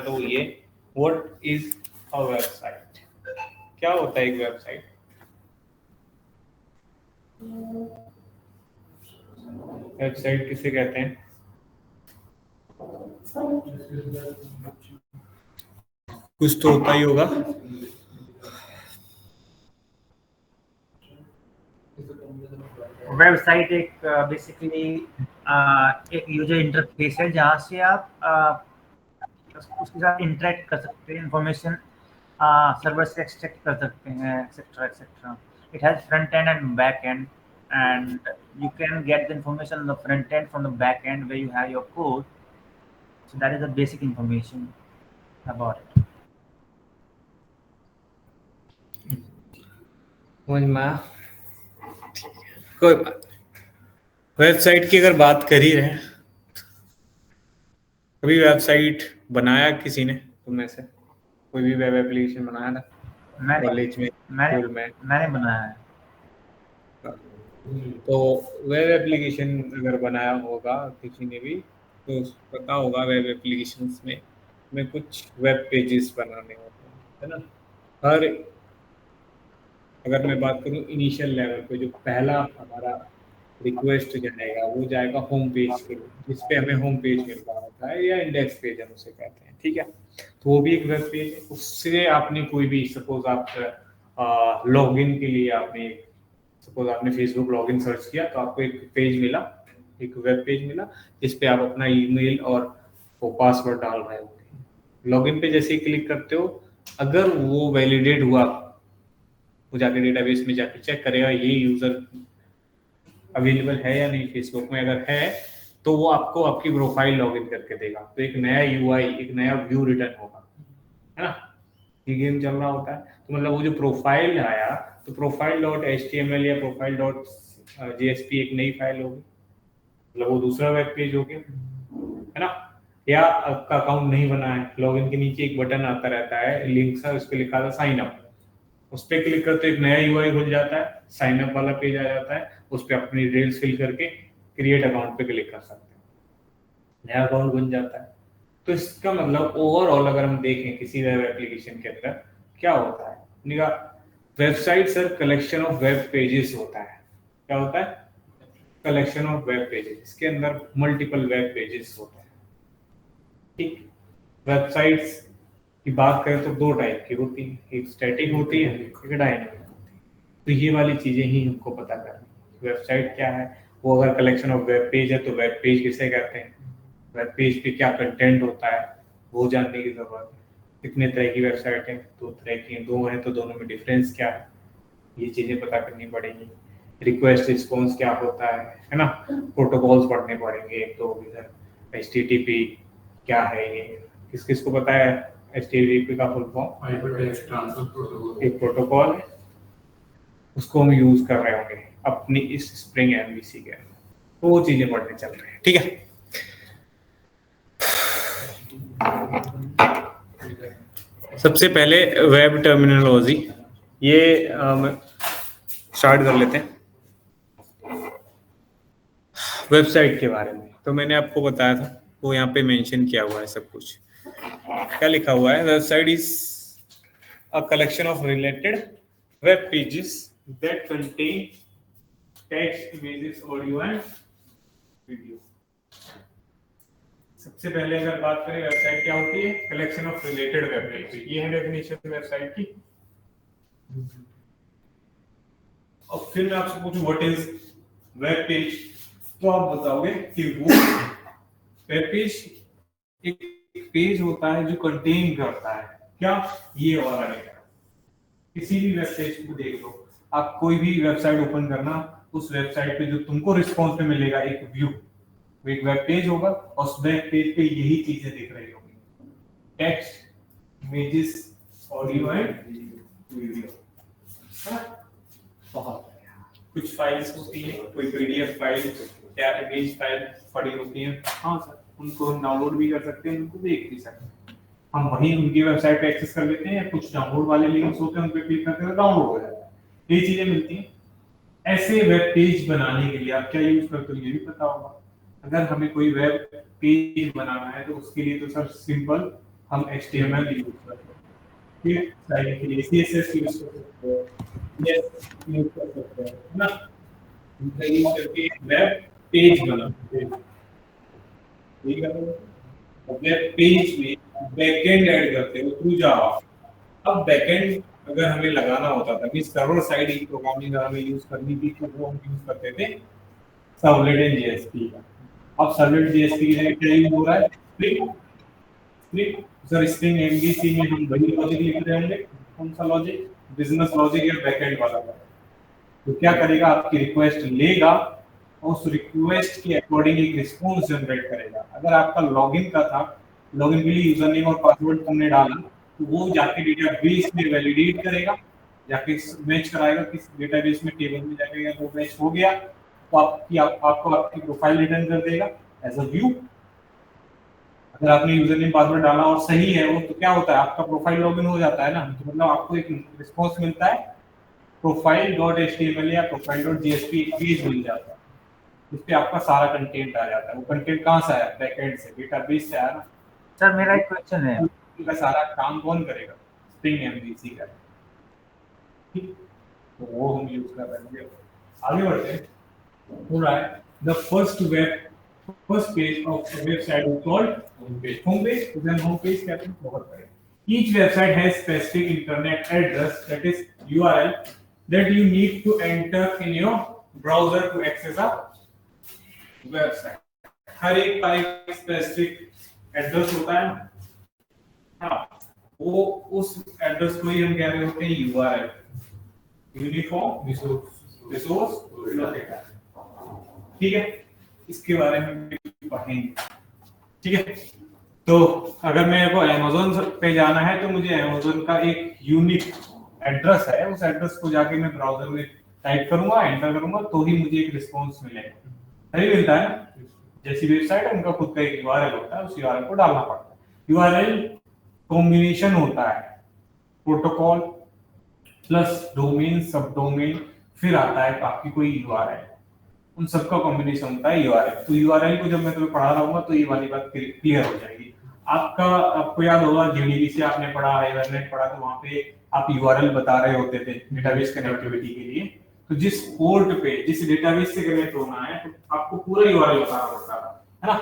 तो ये what is a website, क्या होता है एक वेबसाइट। वेबसाइट किसे कहते हैं? कुछ तो होता ही होगा। वेबसाइट एक बेसिकली एक यूजर इंटरफेस है जहाँ से आप उसके साथ इंटरेक्ट कर सकते हैं, इंफॉर्मेशन सर्वर से एक्सट्रैक्ट कर सकते हैं, etcetera etcetera. It has front end and back end, and you can get the information on the front end from the back end where you have your code. So that is the basic information about it. समझ में आया? कोई बात नहीं। Website की अगर बात कर ही रहे, कभी वेबसाइट बनाया किसी ने तुम में से? कोई भी वेब एप्लीकेशन बनाया था कॉलेज में, स्कूल में? मैंने बनाया है. तो वेब एप्लीकेशन अगर बनाया होगा किसी ने भी तो पता होगा वेब एप्लीकेशंस में कुछ वेब पेजेस बनाने होते हैं, है ना। हर अगर मैं बात करूं इनिशियल लेवल पे, जो पहला हमारा रिक्वेस्ट जाएगा वो जाएगा होम पेज के लिए, जिस पे हमें होम पेज मिल रहा होता है या इंडेक्स पेज हम उसे कहते हैं, ठीक है। तो वो भी एक वेब पेज है। उससे आपने कोई भी, सपोज आप लॉगिन के लिए आपने, सपोज आपने फेसबुक लॉगिन सर्च किया तो आपको एक पेज मिला, एक वेब पेज मिला, जिस पे आप अपना ईमेल और वो पासवर्ड डाल रहे होंगे। लॉगिन पे जैसे ही क्लिक करते हो, अगर वो वैलिडेट हुआ, वो जाके डेटाबेस में जाके चेक करेगा ये यूजर अवेलेबल है या नहीं फेसबुक में। अगर है तो वो आपको आपकी प्रोफाइल लॉगिन करके देगा, तो एक नया यूआई, एक नया व्यू रिटर्न होगा, है ना। ये गेम चल रहा होता है। तो मतलब वो जो प्रोफाइल आया, तो प्रोफाइल डॉट HTML या प्रोफाइल डॉट JSP एक नई फाइल होगी, मतलब वो दूसरा वेब पेज हो गया, है ना। या आपका अकाउंट नहीं बना है, लॉगिन के नीचे एक बटन आता रहता है लिंक सा, उस पर लिखा था साइन अप, उस पर क्लिक करते एक नया यूआई खुल जाता है, साइन अप वाला पेज आ जाता है, उस पर अपनी डिटेल्स फिल करके क्रिएट अकाउंट पे क्लिक कर सकते हैं, नया अकाउंट बन जाता है। तो इसका मतलब ओवरऑल अगर हम देखें किसी वेब एप्लीकेशन के अंदर क्या होता है, website sir collection of web pages होता है। क्या होता है? Collection of web pages. इसके अंदर मल्टीपल वेब पेजेस होते हैं, ठीक। वेबसाइट्स की बात करें तो दो टाइप की होती है, एक स्टैटिक होती है, एक डायनामिक होती है। तो ये वाली चीजें ही हमको पता करनी। वेबसाइट क्या है, वो अगर कलेक्शन ऑफ वेब पेज है तो वेब पेज किसे कहते हैं, वेब पेज पे क्या कंटेंट होता है वो जानने की जरूरत है। कितने तरह की वेबसाइट है? दो तरह की हैं, दो हैं तो दोनों में डिफरेंस क्या है, ये चीजें पता करनी पड़ेगी। रिक्वेस्ट रिस्पॉन्स क्या होता है ना। प्रोटोकॉल्स पढ़ने पड़ेंगे एक तो, इधर HTTP क्या है, ये किस किस को पता है? HTTP का full form hypertext transfer protocol, एक प्रोटोकॉल है, उसको हम यूज कर रहे होंगे अपनी इस स्प्रिंग MVC के, तो वो चीजें पढ़ने चल रही है, ठीक है। सबसे पहले वेब टर्मिनोलॉजी, ये स्टार्ट कर लेते हैं वेबसाइट के बारे में। तो मैंने आपको बताया था, वो यहाँ पे मेंशन किया हुआ है सब कुछ। क्या लिखा हुआ है? Website is a collection of related web pages that contain text, images, audio and video. सबसे पहले अगर बात करें वेबसाइट क्या होती है, collection of related web page, ये है डेफिनेशन वेबसाइट की। और फिर मैं आपसे पूछूं व्हाट इज वेब पेज, तो आप बताओगे कि वो वेब पेज एक पेज होता है जो कंटेन करता है क्या, ये वाला डेटा। किसी भी वेब पेज को देख लो आप, कोई भी वेबसाइट ओपन करना, उस वेबसाइट पे जो तुमको रिस्पॉन्स पे मिलेगा एक व्यू, वो एक वेब पेज होगा, और उस वेब पेज पे यही चीजें दिख रही होंगी, text, images, audio and video. बहुत कुछ फाइल्स होती है, कोई PDF फाइल या इमेज फाइल पड़ी होती है, हाँ सर, उनको हम डाउनलोड भी कर सकते हैं, उनको देख भी सकते हैं। हम वहीं उनकी वेबसाइट पे एक्सेस कर लेते हैं, या कुछ डाउनलोड वाले लिंक्स होते हैं उन पे क्लिक करते हैं तो डाउनलोड हो जाता है, ये चीजें मिलती हैं। ऐसे वेब पेज बनाने के लिए आप क्या यूज करते हो ये भी पता होगा। अगर हमें कोई वेब पेज बनाना है तो उसके लिए तो सर सिंपल हम HTML यूज करते हैं, फिर साइट के लिए CSS यूज कर सकते हैं, yes यूज कर सकते हैं, है ना। इनका यूज करके वेब पेज बनाते हैं, ठीक है। वेब पेज में बैकएंड ऐड करते हो थ्रू जावा। अब बैकएंड अगर हमें लगाना होता था कि सर्वर साइड की प्रोग्रामिंग हमें यूज करनी थी तो वो हम यूज करते थे सर्वलेट एंड जेएसपी का। अब सर्वलेट जेएसपी की जगह क्या यूज हो रहा है? Spring. Spring sir, spring MVC में हम वही लॉजिक लिख रहे होंगे। कौन सा लॉजिक? बिजनेस लॉजिक या बैकएंड वाला। तो क्या करेगा, आपकी रिक्वेस्ट लेगा और उस रिक्वेस्ट के अकॉर्डिंग एक रिस्पॉन्स जनरेट करेगा। अगर आपका लॉगिन का था, लॉगिन के लिए यूजर नेम और पासवर्ड तुमने डाला, तो वो जाके डेटाबेस में वैलिडेट करेगा, जाके मैच कराएगा किस डेटाबेस में, टेबल में जाके वो मैच हो गया तो आपको आपकी प्रोफाइल रिटर्न कर देगा एज अ व्यू। अगर आपने यूजर नेम पासवर्ड डाला और सही है वो, तो क्या होता है, आपका प्रोफाइल लॉगिन हो जाता है ना, तो मतलब आपको एक रिस्पॉन्स मिलता है, profile.html या profile.jsp एक पेज मिल जाता है, उस पे आपका सारा कंटेंट आ जाता है। वो कंटेंट कहाँ से आया? बैकएंड से, डेटाबेस से आया ना। सर मेरा एक क्वेश्चन है, का सारा काम कौन करेगा? स्प्रिंग एमवीसी का, ठीक। तो वो हम यूज कर रहे हैं। आगे बढ़ते हैं। हो रहा है the first page of website is called home page. Home page, तो देन होम पेज कहते हैं, बहुत बड़े। Each website has specific internet address, that is URL, that you need to enter in your browser to access a website. हर एक का एक specific address होता है। हाँ, वो उस एड्रेस को ही हम कह रहे होते हैं URL, यूनिफॉर्म रिसोर्स लोकेटर। ठीक है, इसके बारे में पढ़ेंगे। ठीक है, तो अगर मेरे को Amazon पे जाना है तो मुझे Amazon का एक यूनिक एड्रेस है, उस एड्रेस को जाके मैं ब्राउजर में टाइप करूंगा, एंटर करूंगा, तो ही मुझे एक रिस्पॉन्स मिलेगा। सही मिलता है ना। जैसी वेबसाइट है उनका खुद का एक URL होता है, उस URL को डालना पड़ता है। URL कॉम्बिनेशन होता है, प्रोटोकॉल प्लस डोमेन, सब डोमेन, फिर आता है आपकी कोई URL, उन सबका कॉम्बिनेशन होता है URL। तो URL को जब मैं तुम्हें पढ़ा रहा हूँ तो ये वाली बात क्लियर हो जाएगी। आपको याद होगा जेडीबी से आपने पढ़ा, हाइबरनेट पढ़ा, तो वहां पे आप URL बता रहे होते थे डेटाबेस कनेक्टिविटी के लिए। तो जिस पोर्ट पे, जिस डेटाबेस से कनेक्ट होना है, तो आपको पूरा URL बताना पड़ता था, है ना।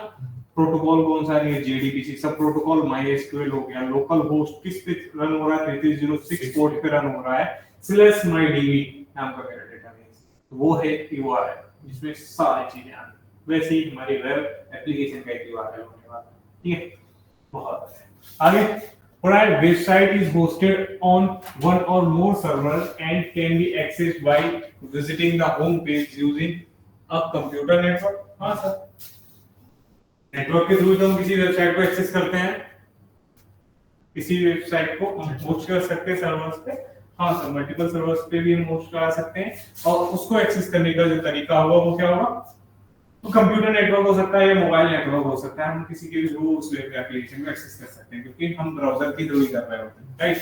प्रोटोकॉल कौन सा है, जेडीबीसी सब प्रोटोकॉल, MySQL हो गया, लोकल होस्ट किस पे रन हो रहा है, 3306 पोर्ट पे रन हो रहा है, /mydb नाम का मेरा डेटाबेस, तो वो है URL, जिसमें सारी चीजें आती हैं। वैसे ही हमारी वेब एप्लीकेशन का एक URL होने वाला है। ठीक है, बहुत आगे। Alright, website is hosted on one or more servers and can be accessed by visiting the home page using a computer network. हाँ सर, नेटवर्क के थ्रू तो हम किसी वेबसाइट को एक्सेस करते हैं, किसी वेबसाइट को हम होस्ट कर सकते हैं सर्वर्स पे। हाँ सर, मल्टीपल सर्वर्स पे भी हम होस्ट करा सकते हैं, और उसको एक्सेस करने का जो तरीका होगा वो क्या होगा, तो कंप्यूटर नेटवर्क हो सकता है या मोबाइल नेटवर्क हो सकता है। हम किसी के भी थ्रू उस वेब एप्लीकेशन को एक्सेस कर सकते हैं, क्योंकि हम ब्राउजर के थ्रू ही कर रहे होते हैं, राइट।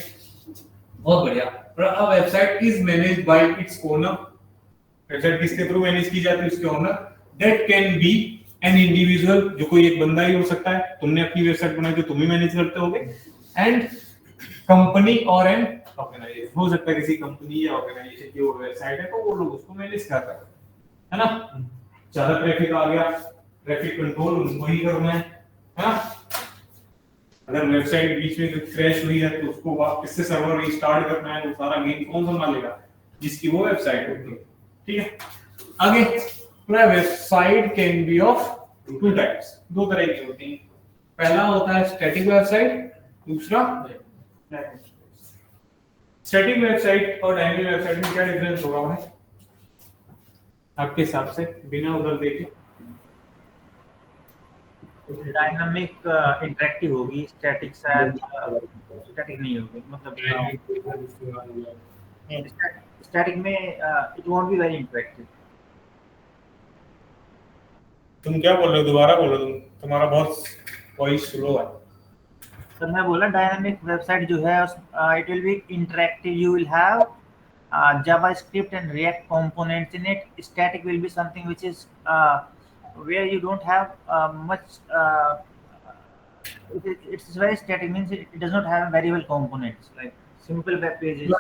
बहुत बढ़िया। A website is managed by its owner. Website किसके थ्रू मैनेज की जाती है? उसके owner. That can be an individual, जो कोई एक बंदा ही हो सकता है, तुमने अपनी वेबसाइट बनाई तो तुम ही मैनेज करते होगे, एंड कंपनी और एन ऑर्गेनाइजेशन, हो सकता है किसी कंपनी या ऑर्गेनाइजेशन की वो वेबसाइट है, तो वो लोग उसको मैनेज कर रहे हैं, है ना। ज्यादा ट्रैफिक आ गया, ट्रैफिक कंट्रोल उनको ही करना है ना। अगर वेबसाइट बीच में क्रैश हुई है तो उसको वापस से सर्वर रीस्टार्ट करना है, वो सारा गेम कौन संभालेगा? जिसकी वो वेबसाइट होती है। ठीक है, आगे। Website can be of two types, दो तरह की होती है। पहला होता है स्टैटिक वेबसाइट, दूसरा डायनेमिक। स्टैटिक वेबसाइट और डायनेमिक वेबसाइट में क्या डिफरेंस होगा भाई आपके हिसाब से, बिना उधर देखे? डायनामिक इंटरेक्टिव होगी, स्टैटिक शायद स्टैटिक नहीं होगी, मतलब स्टैटिक में it won't be very interactive. तुम क्या बोल रहे हो? दोबारा बोलो, तुम्हारा बहुत वॉइस स्लो है। सर मैं बोला डायनामिक वेबसाइट जो है it will be interactive, you will have JavaScript and React components in it. Static will be something which is where you don't have much It's very static, means it does not have variable components like simple web pages.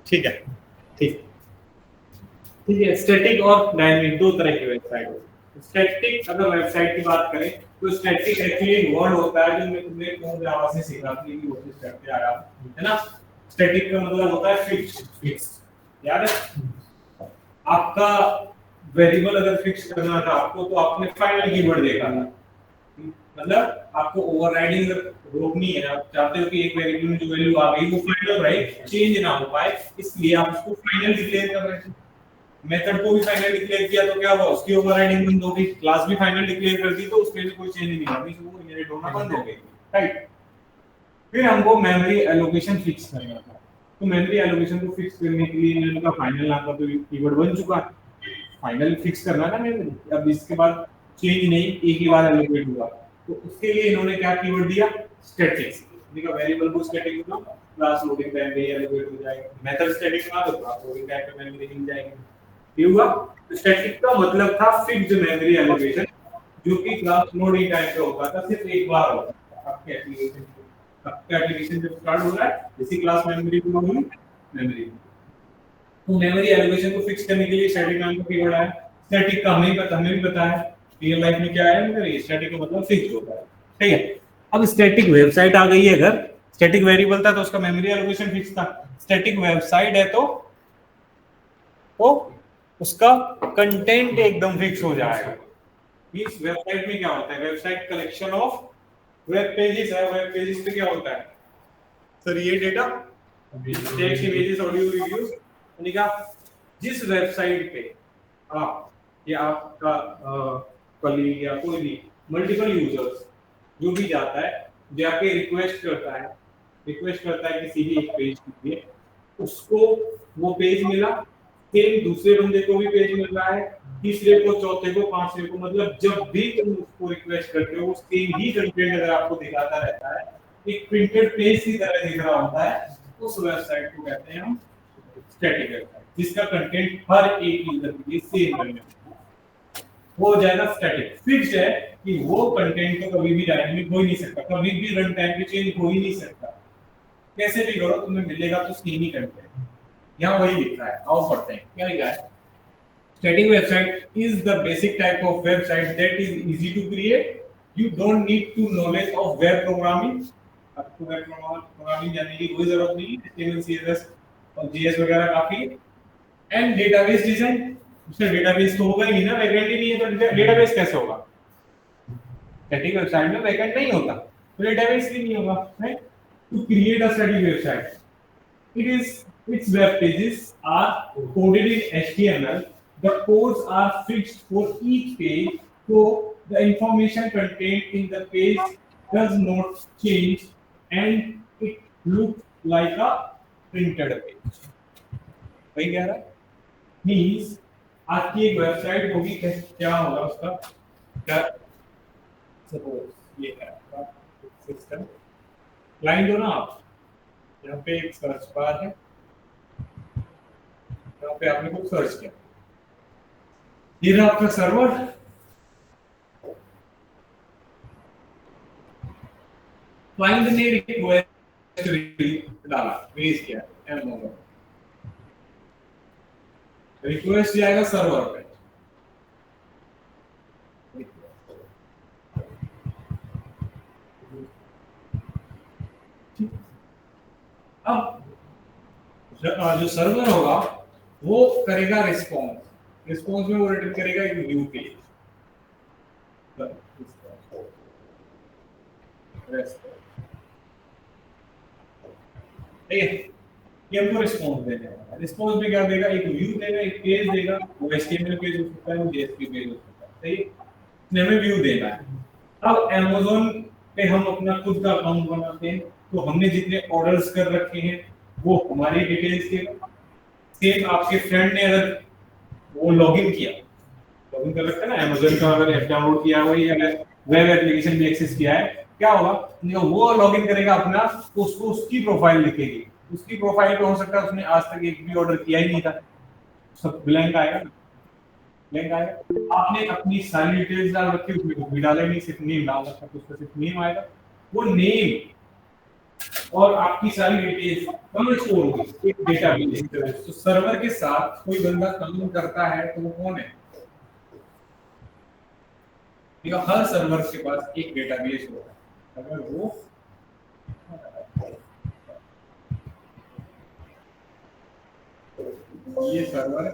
ठीक है, ठीक ठीक है। Static और dynamic दो तरह की website होती है। स्टैटिक अगर वेबसाइट की बात करें तो स्टैटिक एक्चुअली वर्ड होता है जो मैं तुमने कोड जावा से सीखा थी कि कोशिश करते आया हूं, है ना। स्टैटिक का मतलब होता है फिक्स, याद है। आपका वेरिएबल अगर फिक्स करना था आपको तो आपने फाइनल कीवर्ड देखा था, मतलब आपको ओवरराइडिंग रोकनी है। आप चाहते हो कि एक वेरिएबल में जो वैल्यू आ गई वो फाइनल रहे, चेंज ना हो पाए, इसलिए आप उसको फाइनल डिक्लेयर कर रहे हैं। मेथड को भी फाइनल डिक्लेयर किया तो क्या हुआ, उसकी ओवरराइडिंग बंद हो गई। क्लास भी फाइनल डिक्लेयर कर दी तो उसमें भी कोई चेंज नहीं होगी, वो इनहेरिट होना बंद हो गई, राइट। फिर हमको मेमोरी एलोकेशन फिक्स करना था, तो मेमोरी एलोकेशन को फिक्स करने के लिए मैंने कहा फाइनल नाम का तो कीवर्ड बन चुका है, फाइनल फिक्स करना ना मेमोरी। अब इसके बाद चेंज नहीं, एक ही बार एलोकेट हुआ, तो उसके लिए इन्होंने क्या कीवर्ड दिया, स्टैटिक। देखा वेरिएबल को स्टैटिक होगा, क्लास लोडिंग टाइम पे एलोकेट हो जाएगा। मेथड स्टैटिक ना तो क्लास लोडिंग टाइम पे मेमोरी मिल जाएगी। ये हुआ। तो स्टैटिक का मतलब था फिक्स्ड मेमोरी एलोकेशन, जो कि क्लास लोडिंग टाइम पे होता था, सिर्फ एक बार होता था। आपके एप्लीकेशन जब स्टार्ट हो रहा है, इसी क्लास मेमोरी को लोड हुई मेमोरी। तो मेमोरी एलोकेशन को फिक्स करने के लिए स्टैटिक नाम का कीवर्ड आया। स्टैटिक का हमें भी पता है रियल लाइफ में क्या है, मगर स्टैटिक का मतलब फिक्स होता है, ठीक है। अब स्टैटिक वेबसाइट आ गई है, अगर स्टैटिक वेरिएबल था तो उसका मेमोरी एलोकेशन फिक्स था। स्टैटिक वेबसाइट है तो उसका कंटेंट एकदम फिक्स हो जाएगा। इस वेबसाइट में क्या होता है, website collection of web pages है। वेब पेजेस पे क्या होता है सर, ये data text, images, audio, videos. निका जिस वेबसाइट पे आप या आपका कलीग या कोई भी मल्टीपल यूजर्स जो भी जाता है, जाके रिक्वेस्ट करता है किसी भी एक पेज के लिए, उसको वो पेज मिला, फिर दूसरे बंदे को भी पेज मिल रहा है, तीसरे को, चौथे को, पांचवे को, मतलब जब भी तुम उसको रिक्वेस्ट करते हो सेम ही कंटेंट अगर आपको दिखाता रहता है, एक प्रिंटेड पेज की तरह दिख रहा होता है, उस वेबसाइट को कहते हैं हम स्टैटिक वेबसाइट, जिसका कंटेंट हर एक यूजर के लिए सेम रहेगा। वो हो जाएगा स्टैटिक। फिक्स्ड है कि वो कंटेंट तो कभी भी डायनेमिक हो ही नहीं सकता, कभी भी रन टाइम पे चेंज हो ही नहीं सकता। कैसे भी करो तुम्हें मिलेगा तो सेम ही कंटेंट। यहाँ वही लिखा है, आओ पढ़ते हैं क्या लिखा है। Static website is the basic type of website that is easy to create. You don't need to knowledge of web programming. आपको वेब प्रोग्रामिंग जानने की कोई जरूरत नहीं, HTML, CSS और JS वगैरह काफी है। एंड डेटाबेस डिजाइन, उसका डेटाबेस तो होगा ही नहीं ना, बैकएंड ही नहीं है तो डेटाबेस कैसे होगा। स्टैटिक वेबसाइट में बैकएंड नहीं होता तो डेटाबेस भी नहीं होगा, right. To create a static website, its web pages are coded in HTML. The codes are fixed for each page, so the information contained in the page does not change and it looks like a printed page. वही कह रहा है, means आपकी एक website होगी, क्या होगा उसका, क्या सपोज ये है आपका सिस्टम क्लाइंट हो ना आप, यहाँ पे एक सर्च बार है, यहाँ पे आपने कुछ सर्च किया, ये रहा आपका सर्वर, क्लाइंट ने रिक्वेस्ट डाला, भेज किया रिक्वेस्ट जाएगा सर्वर पे, अब जो सर्वर होगा वो करेगा रिस्पॉन्स में वो रिटर्न करेगा एक न्यू पेज, ठीक है। ये हमको रिस्पॉन्स देने वाला है। रिस्पॉन्स में क्या देगा, एक व्यू देगा, एक पेज देगा, वो HTML पेज हो सकता है, वो JSP पेज हो सकता है, सही है। इसमें हमें व्यू देना है। अब Amazon पे हम अपना खुद का अकाउंट बनाते हैं, तो हमने जितने ऑर्डर्स कर रखे हैं वो हमारी डिटेल्स देगा। सेम आपके फ्रेंड ने अगर वो लॉगिन कर रखा है ना Amazon का, अगर ऐप डाउनलोड किया हुआ है या वेब एप्लीकेशन भी एक्सेस किया है, क्या होगा, वो लॉगिन करेगा अपना, तो उसको उसकी प्रोफाइल दिखेगी। उसकी प्रोफाइल पे हो सकता है उसने आज तक एक भी ऑर्डर किया ही नहीं था, सब ब्लैंक आएगा ना, ब्लैंक आएगा। आपने अपनी सारी डिटेल्स डाल रखी, उसमें कुछ भी डाले नहीं, सिर्फ नेम डाल रखा, तो उसका सिर्फ नेम आएगा। वो नेम और आपकी सारी डिटेल्स कहाँ स्टोर होगी? एक डेटाबेस। तो सर्वर के साथ कोई बंदा काम करता है तो वो कौन है? हर सर्वर के पास एक डेटाबेस होगा। अगर वो ये सर्वर,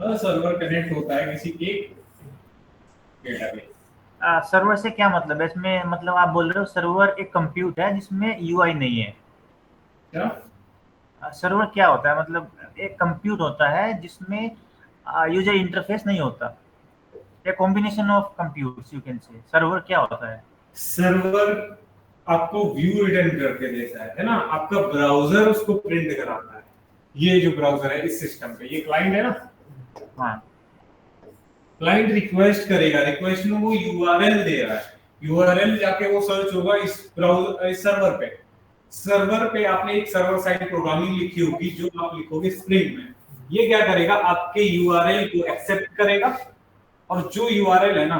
हर सर्वर कनेक्ट होता है किसी एक डेटाबेस। सर्वर से क्या मतलब है इसमें? मतलब आप बोल रहे हो सर्वर एक कंप्यूटर है जिसमें यूआई नहीं है? क्या सर्वर क्या होता है? मतलब एक कंप्यूटर होता है जिसमें यूजर इंटरफेस नहीं होता, या combination of computers you can say. Server क्या होता है? सर्वर आपको व्यू रिटर्न करके देता है ना, आपका ब्राउजर उसको प्रिंट कराता है। ये जो ब्राउजर है इस सिस्टम पे, ये क्लाइंट है ना। हाँ, क्लाइंट रिक्वेस्ट करेगा, रिक्वेस्ट में वो यूआरएल दे रहा है, यूआरएल जाके वो सर्च होगा इस ब्राउजर, इस सर्वर पे। सर्वर पे आपने एक सर्वर साइड प्रोग्रामिंग लिखी होगी जो आप लिखोगे स्प्रिंग में। ये क्या करेगा? आपके यूआरएल को एक्सेप्ट करेगा, और जो यूआरएल है ना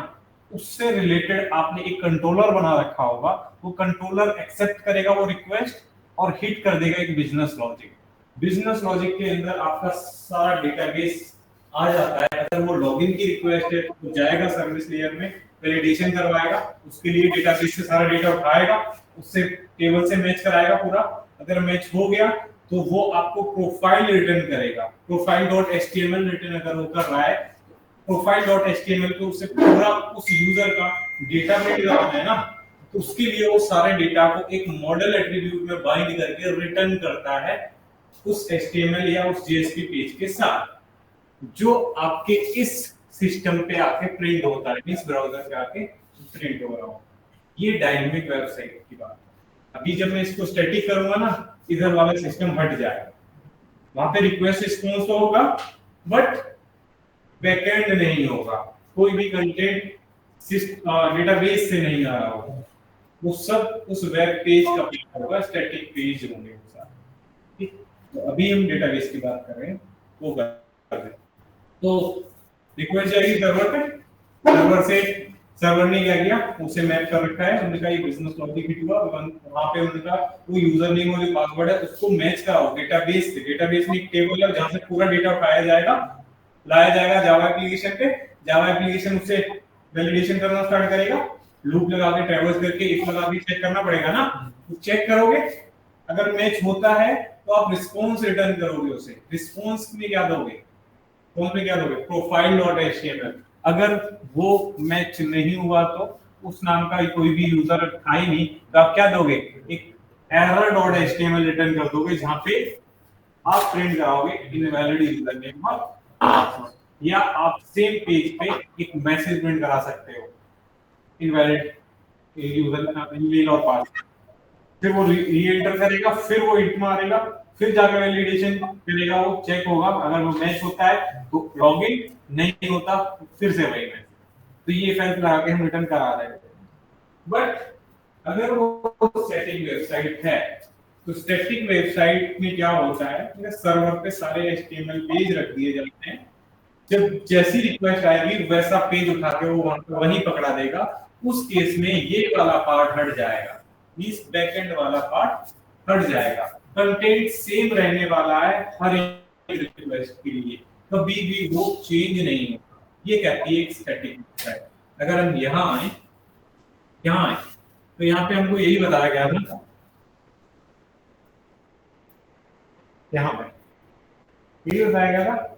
उससे रिलेटेड आपने एक कंट्रोलर बना रखा होगा, वो कंट्रोलर एक्सेप्ट करेगा वो रिक्वेस्ट और हिट कर देगा एक बिजनेस लॉजिक। बिजनेस लॉजिक के अंदर आपका सारा डेटाबेस आ जाता है। अगर वो लॉगिन की रिक्वेस्ट है तो जाएगा सर्विस लेयर में, वैलिडेशन करवाएगा, उसके लिए डेटाबेस से सारा डेटा उठाएगा, उससे टेबल से मैच कराएगा पूरा। अगर मैच हो गया तो वो आपको प्रोफाइल रिटर्न करेगा। प्रोफाइल डॉट एचटीएमएल रिटर्न अगर वो कर रहा है, प्रोफाइल डॉट एचटीएमएल को उससे पूरा उस यूजर का डेटा में लगाना है ना, तो उसके लिए वो सारे डेटा को एक मॉडल एट्रीब्यूट में बाइंड करके रिटर्न करता है उस एचटीएमएल या उस जेएसपी पेज के साथ, जो आपके इस सिस्टम पे आके प्रिंट होता है, इस ब्राउजर पे आके प्रिंट हो रहा हो। ये डायनेमिक वेबसाइट की बात है। अभी जब मैं इसको स्टैटिक करूंगा ना, इधर वाला सिस्टम हट जाएगा, वहां पे रिक्वेस्ट रिस्पॉन्स तो होगा बट बैकएंड नहीं होगा, कोई भी कंटेंट डेटाबेस से नहीं आ रहा होगा, वो सब उस वेब पेज का पेज होगा, स्टैटिक पेज होंगे वो सारे। ठीक, तो अभी हम डेटाबेस की बात कर रहे हैं, वो कर रहे हैं। तो रिक्वेस्ट जाएगी सर्वर पे, सर्वर से सर्वर ने क्या किया, उसे मैप कर रखा है, उन्होंने कहा ये बिजनेस लॉजिक हिट हुआ, वहां पे उन्होंने कहा वो यूजर नेम और जो पासवर्ड है उसको मैच कराओ डेटाबेस से। डेटाबेस में एक टेबल है जहां से पूरा डेटा उठाया जाएगा, लाया जाएगा जावा एप्लीकेशन पे। जावा एप्लीकेशन उससे वैलिडेशन करना स्टार्ट करेगा, लूप लगा के ट्रैवर्स करके इफ लगा के चेक करना पड़ेगा ना। तो चेक करोगे, अगर मैच होता है तो आप रिस्पांस रिटर्न करोगे उसे। रिस्पांस में क्या दोगे? कौन पे क्या दोगे? Profile dot HTML. अगर वो मैच नहीं हुआ तो उस नाम का कोई भी यूजर था ही नहीं, तो आप क्या दोगे? एक एरर डॉट एचटीएमएल रिटर्न कर दोगे, जहां पे आप प्रिंट कराओगे इनवैलिड यूजर नेम और पासवर्ड। या आप सेम पेज पे एक मैसेज प्रिंट करा सकते हो, इनवैलिड यूजर ईमेल और पासवर्ड। फिर वो री-एंटर करेगा, फिर वो हिट मारेगा, फिर जाकर वैलिडेशन करेगा, वो चेक होगा, अगर वो मैच होता है तो लॉगिन, नहीं होता फिर से वही मैच। तो ये फैक्ट लगा के हम रिटर्न करा रहे हैं। बट अगर वो स्टैटिक वेबसाइट है तो स्टैटिक वेबसाइट में क्या होता है, सर्वर पे सारे एचटीएमएल पेज रख दिए जाते हैं, जब जैसी रिक्वेस्ट आएगी वैसा पेज उठा के वो वहीं पकड़ा देगा। उस केस में ये वाला पार्ट हट जाएगा, इस बैकएंड वाला पार्ट हट जाएगा। कंटेंट सेम रहने वाला है हर एक रिक्वेस्ट के लिए, कभी भी वो चेंज नहीं होगा। ये कहती है एक स्टैटिक वेबसाइट। अगर हम यहाँ आए तो यहाँ पे हमको यही बताया गया था, यहाँ पे यही बताया गया था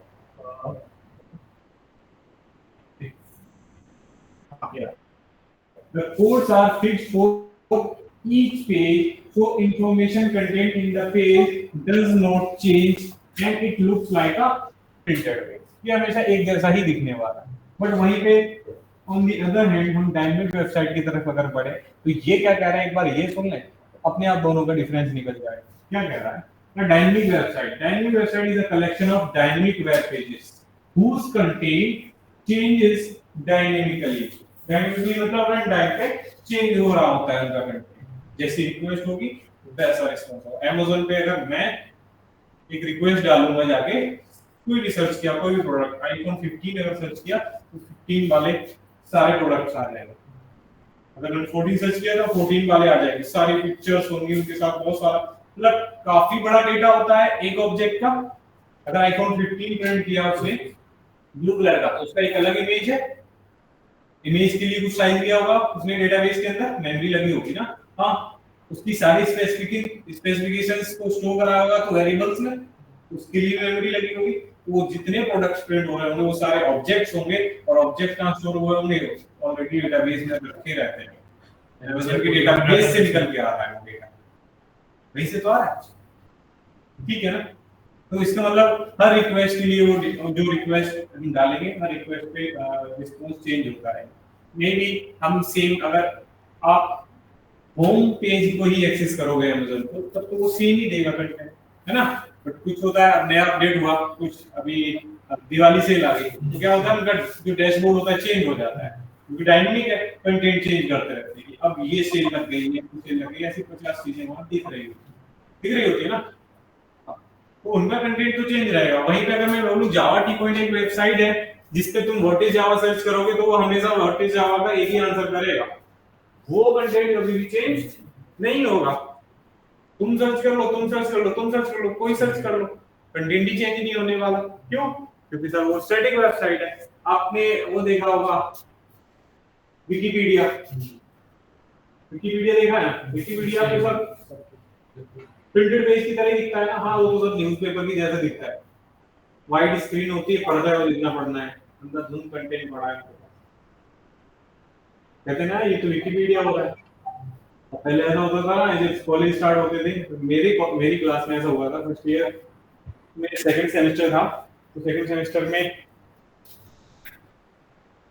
the codes are fixed for each page, so information contained in the page does not change and it looks like a printed page. ये हमेशा एक जैसा ही दिखने वाला है। बट वहीं पे ऑन दी अदर हैंड हम डायनेमिक वेबसाइट की तरफ अगर बढ़े तो ये क्या कह रहा है, एक बार ये सुन लें, अपने आप दोनों का डिफरेंस निकल जाएगा। क्या कह रहा है? Dynamic website is a collection of dynamic web pages whose content changes dynamically। Dynamically मतलब रन टाइम पे चेंज हो रहा होता है उनका कंटेंट। जैसी रिक्वेस्ट होगी वैसा रिस्पॉन्स होगा। Amazon पे अगर मैं एक रिक्वेस्ट डालूंगा जाके, कोई भी सर्च किया, कोई भी प्रोडक्ट, आईफोन 15 अगर सर्च किया तो 15 वाले सारे प्रोडक्ट्स आ जाएंगे। अगर मैंने 14 सर्च किया तो 14 वाले आ जाएंगे, सारी पिक्चर्स होंगी उनके साथ, बहुत सारा, मतलब काफी बड़ा डेटा होता है एक ऑब्जेक्ट का। अगर आईफोन 15 प्रिंट किया उसने ब्लू कलर का, तो उसका एक अलग इमेज है, इमेज के लिए कुछ साइज दिया होगा उसने डेटाबेस के अंदर, मेमोरी लगी होगी ना, हाँ, उसकी सारी स्पेसिफिकेशंस को स्टोर करा होगा तो वेरिएबल्स में, उसके लिए मेमोरी लगी होगी। तो वो जितने प्रोडक्ट्स प्रिंट हो रहे होंगे वो सारे ऑब्जेक्ट्स होंगे, और ऑब्जेक्ट कहां स्टोर हुए होंगे, ऑलरेडी डेटाबेस में रखे रहते हैं। Amazon की डेटाबेस से निकल के आ रहा है वो डेटा, वहीं से तो आ रहा है, ठीक है ना। तो इसका मतलब हर रिक्वेस्ट के लिए वो जो रिक्वेस्ट हम डालेंगे, हर रिक्वेस्ट पे रिस्पांस चेंज होता है। मे बी हम सेम, अगर आप होम पेज को ही एक्सेस करोगे Amazon को, तब तो वो सेम ही देगा कंटेंट, है ना। बट कुछ होता है, नया अपडेट हुआ कुछ, अभी दिवाली सेल आ गई, तो क्या होता है उनका जो डैशबोर्ड होता है चेंज हो जाता है, क्योंकि डायनामिक है, कंटेंट चेंज करते रहते हैं। अब ये सेल लग गई है, सेल लग गई, ऐसी 50 चीजें वहां दिख रही होती है ना, तो उनका कंटेंट तो चेंज रहेगा। वहीं पे अगर मैं बोलूं जावा टी पॉइंट एक वेबसाइट है जिसपे तुम व्हाट इज जावा सर्च करोगे तो वो हमेशा व्हाट इज जावा का एक ही आंसर करेगा, वो कंटेंट कभी भी चेंज नहीं होगा। तुम सर्च कर लो, तुम सर्च कर लो, तुम सर्च कर लो, कोई सर्च कर लो, कंटेंट ही चेंज नहीं होने वाला। क्यों? क्योंकि सर वो स्टैटिक वेबसाइट है। आपने वो देखा होगा विकिपीडिया, विकिपीडिया देखा है ना, विकिपीडिया के साथ प्रिंटेड पेज की तरह दिखता है ना, हाँ वो तो सब न्यूज़पेपर की जैसा दिखता है, वाइड स्क्रीन होती है, पढ़ना है और लिखना पड़ना है, अंदर धुन कंटेंट पड़ा है। कहते हैं ना ये तो विकिपीडिया हो रहा है। पहले ऐसा होता था ना, जब कॉलेज स्टार्ट होते थे, तो मेरी मेरी क्लास में ऐसा हुआ था, फर्स्ट ईयर में सेकंड सेमेस्टर था, तो सेकंड सेमेस्टर में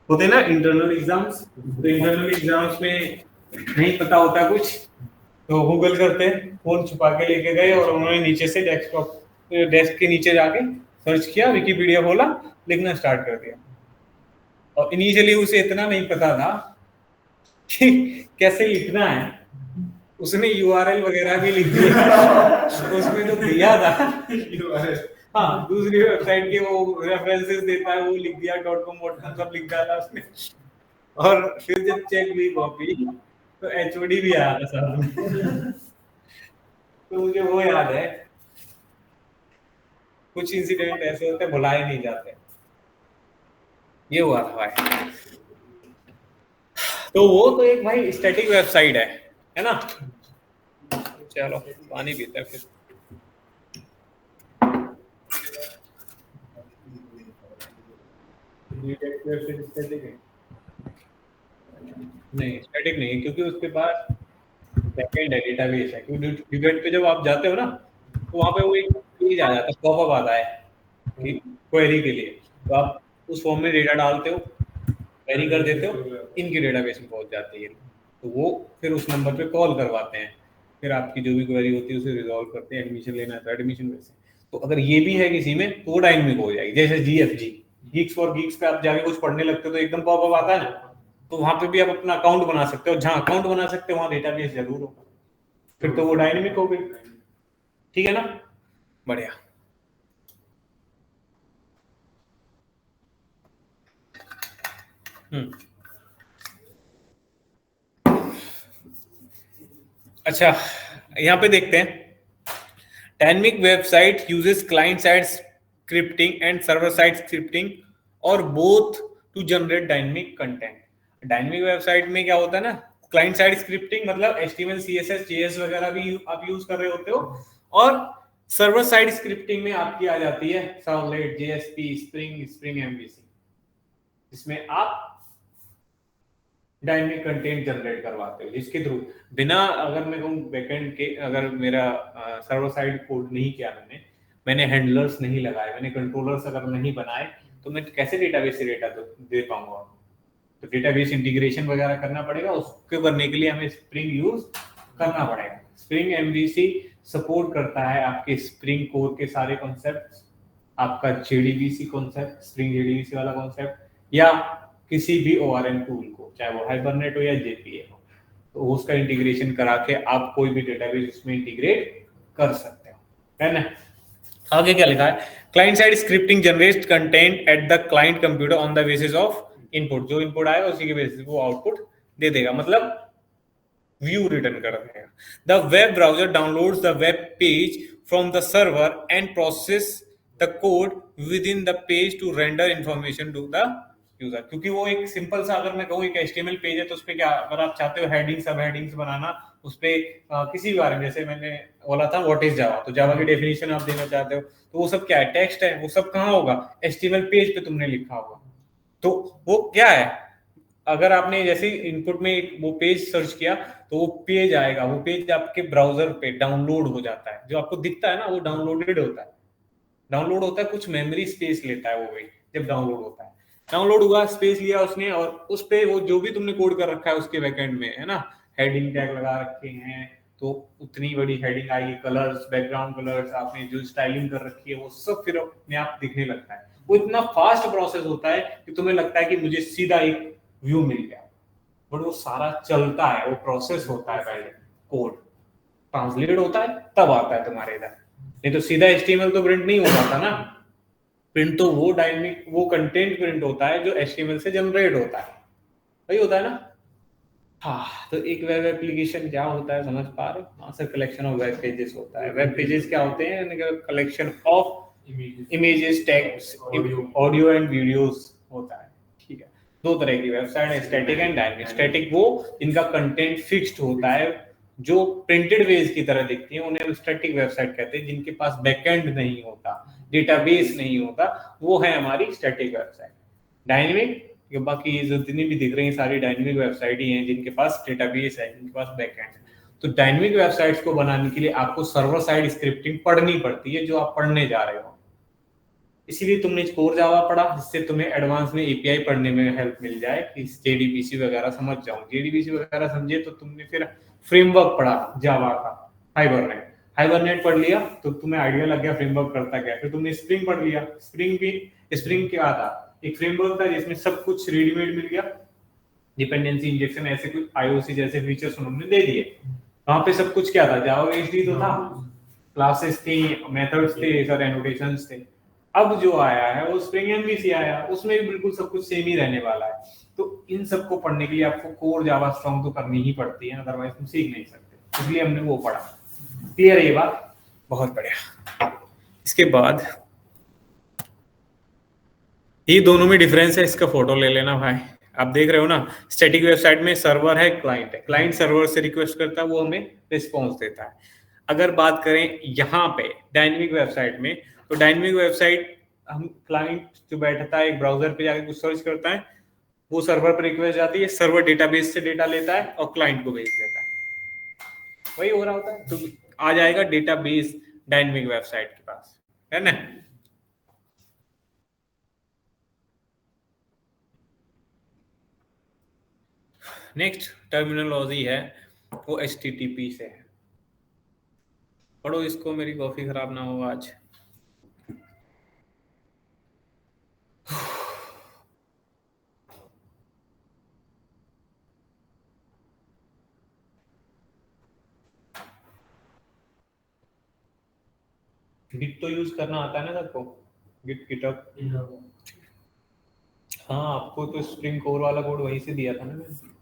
होते ना इंटरनल एग्जाम्स, तो इंटरनल एग्जाम्स में नहीं पता होता कुछ तो गूगल करते हैं, फोन छुपा के लेके गए और उन्होंने नीचे से डेस्क के नीचे जाके सर्च किया, विकिपीडिया खोला, लिखना स्टार्ट कर दिया। और इनिशियली उसे इतना नहीं पता था कि कैसे लिखना है, उसने यूआरएल वगैरह भी लिख दिया उसमें तो दिया था यूआरएल, हाँ, दूसरी वेबसाइट के वो रेफरेंसेस देता है वो लिख दिया, .com सब लिख डाला उसने। और फिर जब चेक हुई कॉपी तो एचओडी भी आया था साथ में तो मुझे वो याद है, कुछ इंसिडेंट ऐसे होते हैं भुलाए नहीं जाते। ये हुआ था भाई। तो वो तो एक भाई स्टैटिक वेबसाइट है ना। चलो पानी पीते हैं फिर। नहीं स्टैटिक नहीं, क्योंकि उसके पास बैकएंड है, डेटाबेस है। क्योंकि ड्यूगेट पे जब आप जाते हो ना तो वहाँ पे वो एक पेज आ जाता है, पॉपअप आता है कि क्वेरी के लिए, तो आप उस फॉर्म में डेटा डालते हो, क्वेरी कर देते हो, इनके डेटाबेस में पहुंच जाती है, तो वो फिर उस नंबर पे कॉल करवाते हैं, फिर आपकी जो भी क्वेरी होती है उसे रिजॉल्व करते हैं। एडमिशन लेना है तो एडमिशन वैसे, तो अगर ये भी है किसी में तो वो डायनेमिक हो जाएगी। जैसे जीएफजी, गीक्स फॉर गीक्स पे आप जाके कुछ पढ़ने लगते हो तो एकदम पॉपअप आता है ना, तो वहां पे भी आप अपना अकाउंट बना सकते हो, जहां अकाउंट बना सकते हो वहां डेटाबेस जरूर होगा, फिर तो वो डायनेमिक हो गई। ठीक है ना, बढ़िया। अच्छा, यहाँ पे देखते हैं, dynamic website uses client side scripting and server side scripting और both to generate dynamic content. Dynamic website में क्या होता है ना, क्लाइंट साइड स्क्रिप्टिंग मतलब HTML CSS JS वगैरह भी आप यूज कर रहे होते हो, और सर्वर साइड स्क्रिप्टिंग में आपकी आ जाती है सर्वलेट, JSP, स्प्रिंग MVC, इसमें आप डायनेमिक कंटेंट जनरेट करवाते हो, जिसके थ्रू बिना, अगर मैं कहूँ बैकएंड के, अगर मेरा सर्वर साइड कोड नहीं किया, मैंने हैंडलर्स नहीं लगाए, मैंने कंट्रोलर्स अगर नहीं बनाए, तो मैं कैसे डेटाबेस से डेटा दे पाऊंगा। तो डेटाबेस इंटीग्रेशन वगैरह करना पड़ेगा, उसको करने के लिए हमें स्प्रिंग यूज करना पड़ेगा। स्प्रिंग MVC सपोर्ट करता है आपके स्प्रिंग कोर के सारे कॉन्सेप्ट, आपका JDBC कॉन्सेप्ट, स्प्रिंग JDBC वाला कॉन्सेप्ट, या किसी भी ORM टूल को, चाहे वो हाइबरनेट हो या JPA हो। तो उसका इंटीग्रेशन करा के आप कोई भी डेटाबेस उसमें इंटीग्रेट कर सकते हो, है ना। आगे क्या लिखा है, client side scripting generate content at the client computer on the basis of input, जो इनपुट आएगा उसी के बेसिस वो आउटपुट दे देगा, मतलब व्यू रिटर्न कर देगा। The web browser downloads the web page from the server and process the code within the page to render information to the user. क्योंकि वो एक सिंपल सा, अगर मैं कहूँ एक HTML पेज है तो उस पर क्या, अगर आप चाहते हो हेडिंग सब हेडिंग्स बनाना उस पर किसी भी बारे में, जैसे मैंने बोला था व्हाट इज जावा, तो जावा की डेफिनेशन आप देना चाहते हो तो वो सब क्या है, टेक्स्ट है, वो सब कहाँ होगा, HTML पेज पे तुमने लिखा होगा। तो वो क्या है, अगर आपने जैसे इनपुट में वो पेज सर्च किया तो वो पेज आएगा, वो पेज आपके ब्राउजर पे डाउनलोड हो जाता है, जो आपको दिखता है ना वो डाउनलोडेड होता है, डाउनलोड होता है, कुछ मेमोरी स्पेस लेता है वो पेज जब डाउनलोड होता है। डाउनलोड हुआ, स्पेस लिया उसने, और उस पे वो जो भी तुमने कोड कर रखा है उसके बैकएंड में, है ना, हेडिंग टैग लगा रखे हैं तो उतनी बड़ी हेडिंग आएगी, कलर्स, बैकग्राउंड कलर्स, आपने जो स्टाइलिंग कर रखी है वो सब फिर अपने आप दिखने लगता है। वो इतना फास्ट प्रोसेस होता है कि तुम्हें लगता है कि मुझे सीधा एक व्यू मिल गया, बट वो सारा चलता है, वो प्रोसेस होता है, पहले कोड ट्रांसलेट होता है तब आता है तुम्हारे इधर, नहीं तो सीधा HTML तो प्रिंट नहीं हो पाता ना। प्रिंट तो वो डायनेमिक, वो कंटेंट प्रिंट होता है जो HTML से जनरेट होता है, वही होता है ना। हाँ, तो एक वेब एप्लीकेशन क्या होता है समझ पा रहे हो, sir collection of web pages होता है। वेब पेजेस क्या होते हैं, collection of images, text, audio and videos होता है, ठीक है। दो तरह की वेबसाइट है, स्टैटिक एंड डायनेमिक। स्टैटिक वो इनका कंटेंट फिक्स्ड होता है, जो प्रिंटेड पेज की तरह दिखती है, उन्हें स्टैटिक वेबसाइट कहते हैं, जिनके पास बैकएंड नहीं होता, डेटाबेस नहीं होता, वो है हमारी स्टैटिक वेबसाइट। डायनेमिक, बाकी जितनी भी दिख रही हैं सारी डायनेमिक वेबसाइट ही हैं जिनके पास डेटाबेस है, जिनके पास बैकएंड है। तो डायनेमिक वेबसाइट्स को बनाने के लिए आपको सर्वर साइड स्क्रिप्टिंग पढ़नी पड़ती है, जो आप पढ़ने जा रहे हो। इसीलिए तुमने कोर जावा पढ़ा, जिससे तुम्हें एडवांस में API पढ़ने में हेल्प मिल जाए कि JDBC वगैरह समझ जाओ। JDBC वगैरह समझे तो तुमने फिर फ्रेमवर्क पढ़ा जावा का, हाइबरनेट, हाइबरनेट पढ़ लिया तो तुम्हें आइडिया लग गया फ्रेमवर्क करता क्या। फिर तुमने स्प्रिंग पढ़ लिया, स्प्रिंग क्या था, एक फ्रेमवर्क था जिसमें सब कुछ रेडीमेड मिल गया, डिपेंडेंसी इंजेक्शन ऐसे कुछ IOC जैसे फीचर्स उन्होंने दे दिए। वहां पे सब कुछ क्या था, जावा बेस्ड ही तो था, क्लासेस थी, मेथड्स थे, सर एनोटेशंस थे। अब जो आया है वो स्प्रिंग MVC आया, उसमें भी बिल्कुल सब कुछ सेम ही रहने वाला है। तो इन सबको पढ़ने के लिए आपको कोर जावा स्ट्रॉन्ग तो करनी ही पड़ती है, अदरवाइज तुम सीख नहीं सकते, इसलिए हमने वो पढ़ा। क्लियर है ये बात, बहुत बढ़िया। इसके बाद ये दोनों में डिफरेंस है, इसका फोटो ले लेना भाई। आप देख रहे हो ना, स्टैटिक वेबसाइट में सर्वर है, क्लाइंट है, क्लाइंट सर्वर से रिक्वेस्ट करता है, वो हमें रिस्पॉन्स देता है। अगर बात करें यहाँ पे डायनेमिक वेबसाइट में, तो डायनेमिक वेबसाइट हम क्लाइंट जो बैठता है एक ब्राउजर पे जाके कुछ सर्च करता है, वो सर्वर पर रिक्वेस्ट जाती है, सर्वर डेटाबेस से डेटा लेता है और क्लाइंट को भेज देता है, वही हो रहा होता है। तो आ जाएगा डेटाबेस डायनेमिक वेबसाइट के पास, है ना। नेक्स्ट टर्मिनोलॉजी है वो HTTP से है। पढ़ो इसको, मेरी कॉफी खराब ना हो आज। गिट तो यूज करना आता है ना सबको, गिट गिटअप। हाँ, आपको तो स्प्रिंग कोर वाला कोड वहीं से दिया था ना मैंने।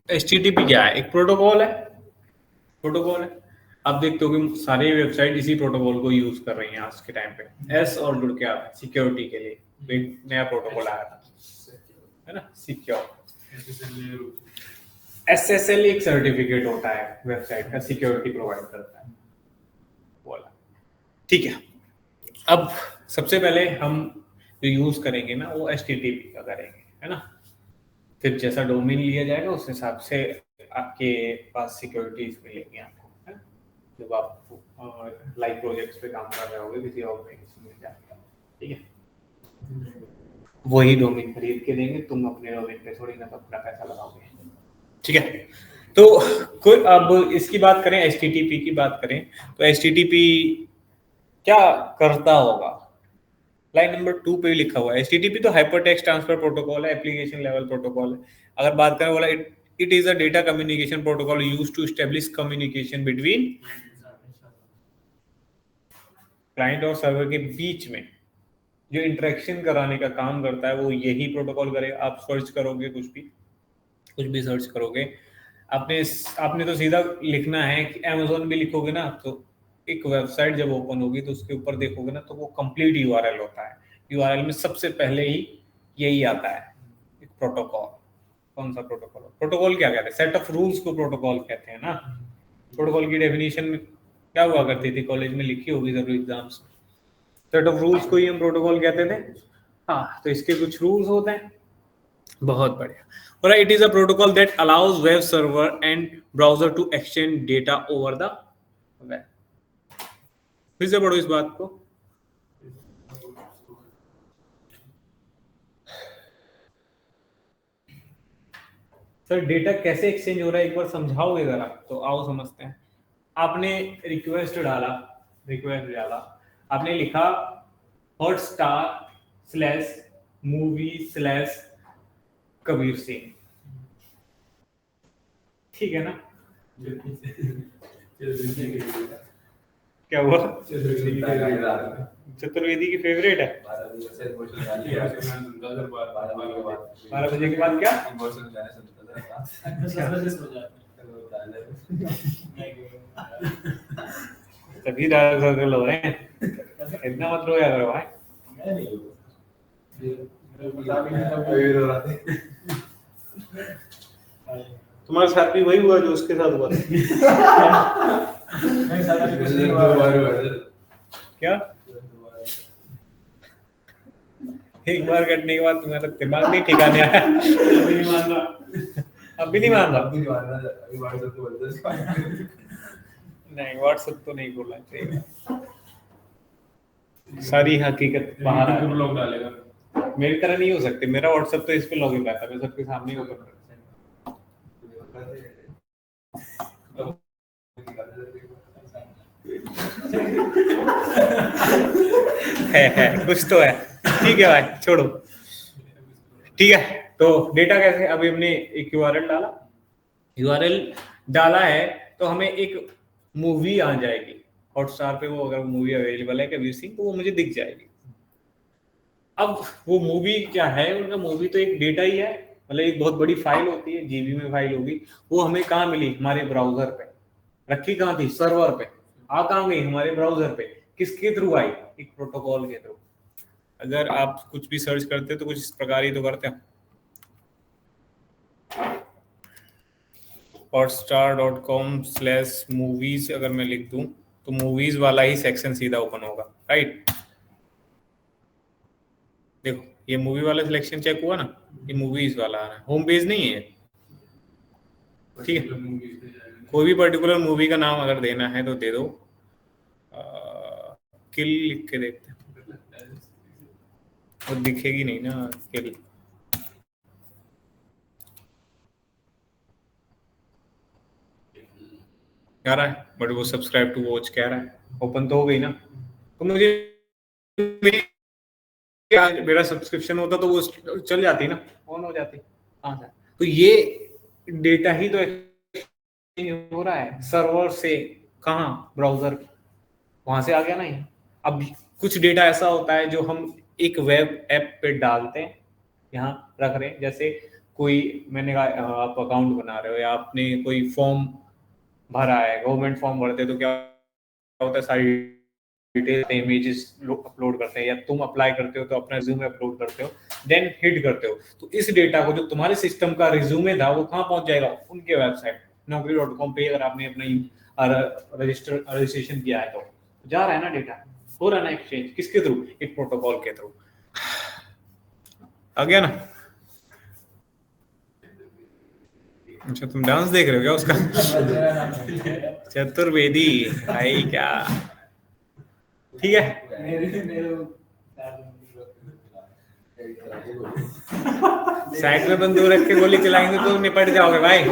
HTTP क्या है, एक प्रोटोकॉल है, प्रोटोकॉल है। आप देखते हो कि सारी वेबसाइट इसी प्रोटोकॉल को यूज कर रही हैं आज के टाइम पे। S और जुड़ के आता है सिक्योरिटी के लिए, एक नया प्रोटोकॉल आया था, है ना, सिक्योर। SSL एक सर्टिफिकेट होता है वेबसाइट का, सिक्योरिटी प्रोवाइड करता है, बोला। ठीक है, अब सबसे पहले हम जो यूज करेंगे ना वो HTTP का करेंगे, है ना। फिर जैसा डोमेन लिया जाएगा उस हिसाब से आपके पास सिक्योरिटीज मिलेंगी आपको, है ना? जब आप लाइव प्रोजेक्ट्स पे काम कर रहे होगे किसी ऑर्गेनाइजेशन में जाके, ठीक है। वही डोमेन खरीद के देंगे, तुम अपने डोमेन पे थोड़ी ना अपना पैसा लगाओगे, ठीक है। तो कोई अब इसकी बात करें, HTTP की बात करें, तो HTTP क्या करता होगा। लाइन नंबर 2 पे लिखा हुआ है HTTP तो हाइपरटेक्स्ट ट्रांसफर प्रोटोकॉल है, एप्लीकेशन लेवल प्रोटोकॉल है। अगर बात करें बोला it is a data communication protocol used to establish communication between client और सर्वर के बीच में जो इंटरेक्शन कराने का काम करता है वो यही प्रोटोकॉल करेगा। आप सर्च करोगे कुछ भी सर्च करोगे, आपने तो सीधा लिखना है कि Amazon भी लिखोगे ना, तो एक वेबसाइट जब ओपन होगी तो उसके ऊपर देखोगे ना तो वो कंप्लीट URL होता है। URL में सबसे पहले ही यही आता है, एक प्रोटोकॉल। कौन सा प्रोटोकॉल? प्रोटोकॉल क्या कहते हैं? सेट ऑफ रूल्स को प्रोटोकॉल कहते हैं ना। प्रोटोकॉल की डेफिनेशन में क्या हुआ करती थी, कॉलेज में लिखी होगी जरूर एग्जाम्स में। सेट ऑफ रूल्स को ही हम प्रोटोकॉल कहते थे। हाँ, तो इसके कुछ रूल्स होते हैं। बहुत बढ़िया। और it is a protocol that allows web server and browser to exchange data over the web. फिर से पढ़ो इस बात को। सर डेटा कैसे एक्सचेंज हो रहा है एक बार समझाओगे जरा, तो आओ समझते हैं। आपने रिक्वेस्ट डाला, आपने लिखा Hotstar/movie/कबीर सिंह, ठीक है ना। क्या हुआ? चतुर्वेदी की फेवरेट है। 12 बजे के बाद क्या? तभी डार्क सर्कल हो रहे हैं, इतना मत रोया करो भाई। तुम्हारे साथ भी वही हुआ जो उसके साथ हुआ क्या? एक बार कटने के बाद तुम्हारा दिमाग नहीं ठिकाने आया? अब भी नहीं मान रहा। नहीं, व्हाट्सएप तो नहीं बोलना चाहिए, सारी हकीकत बाहर आ लोग डालेगा। मेरी तरह नहीं हो सकते। मेरा व्हाट्सएप तो इस पे लॉगिन रहता है, मैं सबके सामने ही ओपन है कुछ तो है, ठीक है भाई छोड़ो, ठीक है। तो डेटा कैसे, अभी हमने एक यूआरएल डाला है तो हमें एक मूवी आ जाएगी हॉटस्टार पे। वो अगर मूवी अवेलेबल है कबीर सिंह तो वो मुझे दिख जाएगी। अब वो मूवी क्या है, उनका मूवी तो एक डेटा ही है, मतलब एक बहुत बड़ी फाइल होती है, जीबी में फाइल होगी। वो हमें कहाँ मिली? हमारे ब्राउजर पे। रखी कहाँ थी? सर्वर पे। आ कहाँ गई? हमारे ब्राउजर पे। किसके थ्रू आई? एक प्रोटोकॉल के थ्रू। अगर आप कुछ भी सर्च करते हो तो कुछ इस प्रकार ही तो करते हैं। hotstar.com/movies अगर मैं लिख दूं तो मूवीज वाला ही सेक्शन सीधा ओपन होगा, राइट। देखो ये मूवी वाला सिलेक्शन चेक हुआ ना, ये मूवीज वाला आ रहा है, होम पेज नहीं है, ठीक है। कोई भी पर्टिकुलर मूवी का नाम अगर देना है तो दे दो, किल लिख के देखते हैं, वो दिखेगी नहीं ना किल। कह रहा है बट वो सब्सक्राइब टू वॉच कह रहा है, ओपन तो हो गई ना। तो मुझे मेरा सब्सक्रिप्शन होता तो वो चल जाती ना, ऑन हो जाती। हाँ, तो ये डेटा ही तो हो रहा है सर्वर से, कहाँ? ब्राउजर, वहां से आ गया ना ये। अब कुछ डेटा ऐसा होता है जो हम एक वेब ऐप पे डालते हैं, यहाँ रख रहे हैं। जैसे कोई, मैंने कहा आप अकाउंट बना रहे हो या आपने कोई फॉर्म भरा है, गवर्नमेंट फॉर्म भरते हैं तो क्या होता है, सारी डिटेल इमेजेस अपलोड करते हैं, या तुम अप्लाई करते हो तो अपना रिज्यूमे अपलोड करते हो, देन हिट करते हो। तो इस डेटा को, जो तुम्हारे सिस्टम का रिज्यूमे था, वो कहाँ पहुंच जाएगा? उनके वेबसाइट naukri.com पे। अगर आपने अपना रजिस्ट्रेशन किया है तो जा रहा है ना डेटा, हो रहा है ना एक्सचेंज। किसके थ्रू? एक प्रोटोकॉल के थ्रू। आ गया ना? अच्छा तुम डांस देख रहे हो क्या उसका? चतुर्वेदी भाई क्या, ठीक है। साइड में बंदूक रख के गोली चलाएंगे तो निपट जाओगे भाई।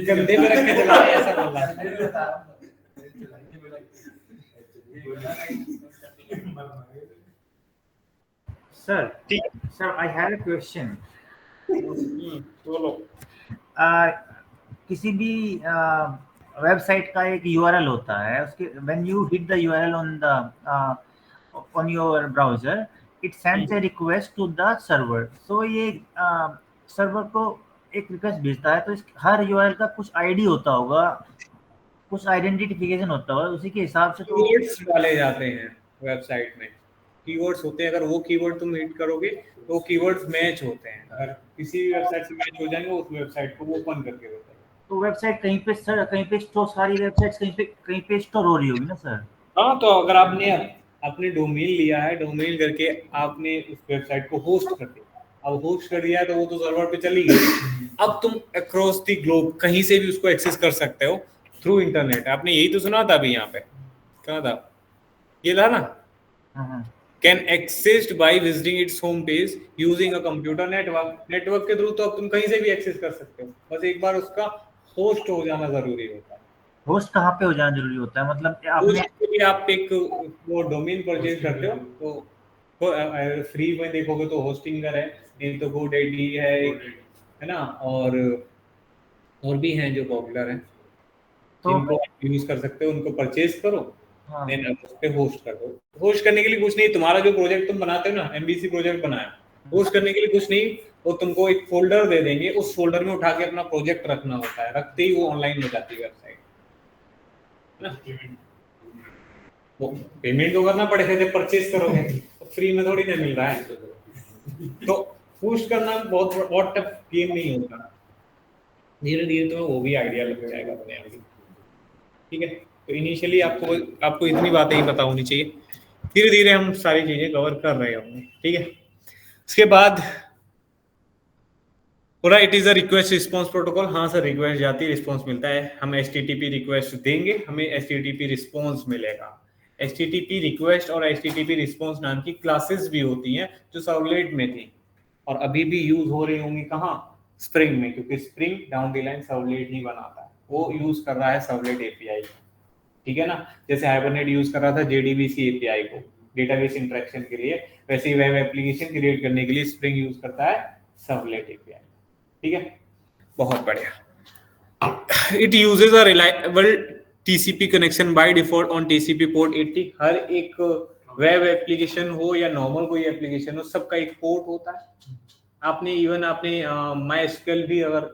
कंधे पे रख के चलाओ ऐसा बोल रहा है। Sir, sir, I have a question. बोलो। किसी भी वेबसाइट का एक यूआरएल होता है, उसके when you hit the URL on the on your browser, it sends a request to the server. So ये सर्वर को एक रिक्वेस्ट भेजता है, तो इस हर यूआरएल का कुछ आईडी होता होगा, कुछ आइडेंटिफिकेशन होता होगा, उसी के हिसाब से तो कीवर्ड्स डाले जाते हैं वेबसाइट में, कीवर्ड्स होते हैं, अगर वो कीवर्ड तुम हिट करोगे तो कीवर्ड्स मैच होते हैं, अगर किसी भी वेबसाइट से मैच हो जाएंगे उस वेबसाइट को वो ओपन करके देता है। तो वेबसाइट कहीं पे सर, कहीं पे स्टोर, सारी वेबसाइट्स कहीं पे स्टोर हो रही होगी ना सर? हाँ, तो अगर आपने डोमेन लिया है, डोमेन करके आपने उस वेबसाइट को होस्ट कर दिया, अब होस्ट कर दिया है तो वो तो सर्वर पे चली गई। अब तुम अक्रॉस द ग्लोब कहीं से भी उसको एक्सेस कर सकते हो थ्रू इंटरनेट। आपने यही तो सुना था अभी यहाँ पे, क्या था ये था ना, can accessed by visiting its home page using a computer network. Network के थ्रू तो अब तुम कहीं से भी एक्सेस कर सकते हो, बस एक बार उसका होस्ट हो जाना जरूरी होता है। होस्ट कहाँ पे हो जाना जरूरी होता है, मतलब आपने उसके लिए आप एक वो डोमेन परचेज करते हो तो फ्री में देखोगे तो होस्टिंगर है, नहीं तो GoDaddy है ना, और भी हैं जो पॉपुलर हैं तो जिनको आप यूज कर सकते हो, उनको परचेज करो, हाँ, देन आप उस पे होस्ट कर दो। होस्ट करने के लिए कुछ नहीं, तुम्हारा जो प्रोजेक्ट तुम बनाते हो ना, एमबीसी प्रोजेक्ट बनाया, होस्ट करने के लिए कुछ नहीं, वो तुमको एक फोल्डर दे देंगे, उस फोल्डर में उठा के अपना प्रोजेक्ट रखना होता है, रखते ही वो ऑनलाइन हो जाती है वेबसाइट ना। वो पेमेंट तो करना पड़ेगा जब परचेज करोगे, तो फ्री में थोड़ी ना मिल रहा है। तो होस्ट करना बहुत टफ गेम नहीं होता, धीरे धीरे तो वो भी आइडिया लग जाएगा अपने आप ही, ठीक है। तो इनिशियली आपको आपको इतनी बातें ही पता होनी चाहिए, धीरे धीरे हम सारी चीजें कवर कर रहे होंगे, ठीक है। उसके बाद पूरा it is a request response protocol. हाँ सर, रिक्वेस्ट जाती है, रिस्पांस मिलता है, हम एचटीटीपी रिक्वेस्ट देंगे, हमें एचटीटीपी रिस्पांस मिलेगा। एचटीटीपी रिक्वेस्ट और एचटीटीपी रिस्पांस नाम की क्लासेस भी होती हैं जो सर्वलेट में थी और अभी भी यूज हो रही होंगी, कहाँ, स्प्रिंग में, क्योंकि Spring down the line servlet ही बनाता है, वो यूज कर रहा है सर्वलेट एपीआई, ठीक है ना। जैसे हाइबरनेट यूज कर रहा था जेडीबीसी एपीआई को डेटाबेस इंटरेक्शन के लिए, वैसे ही वेब एप्लीकेशन क्रिएट करने के लिए स्प्रिंग यूज करता है सर्वलेट एपीआई, ठीक है। बहुत बढ़िया। It uses a reliable TCP connection by default on TCP port 80। हर एक वेब एप्लीकेशन हो या नॉर्मल कोई एप्लीकेशन हो, सबका एक पोर्ट होता है। आपने माई एसक्यूएल भी अगर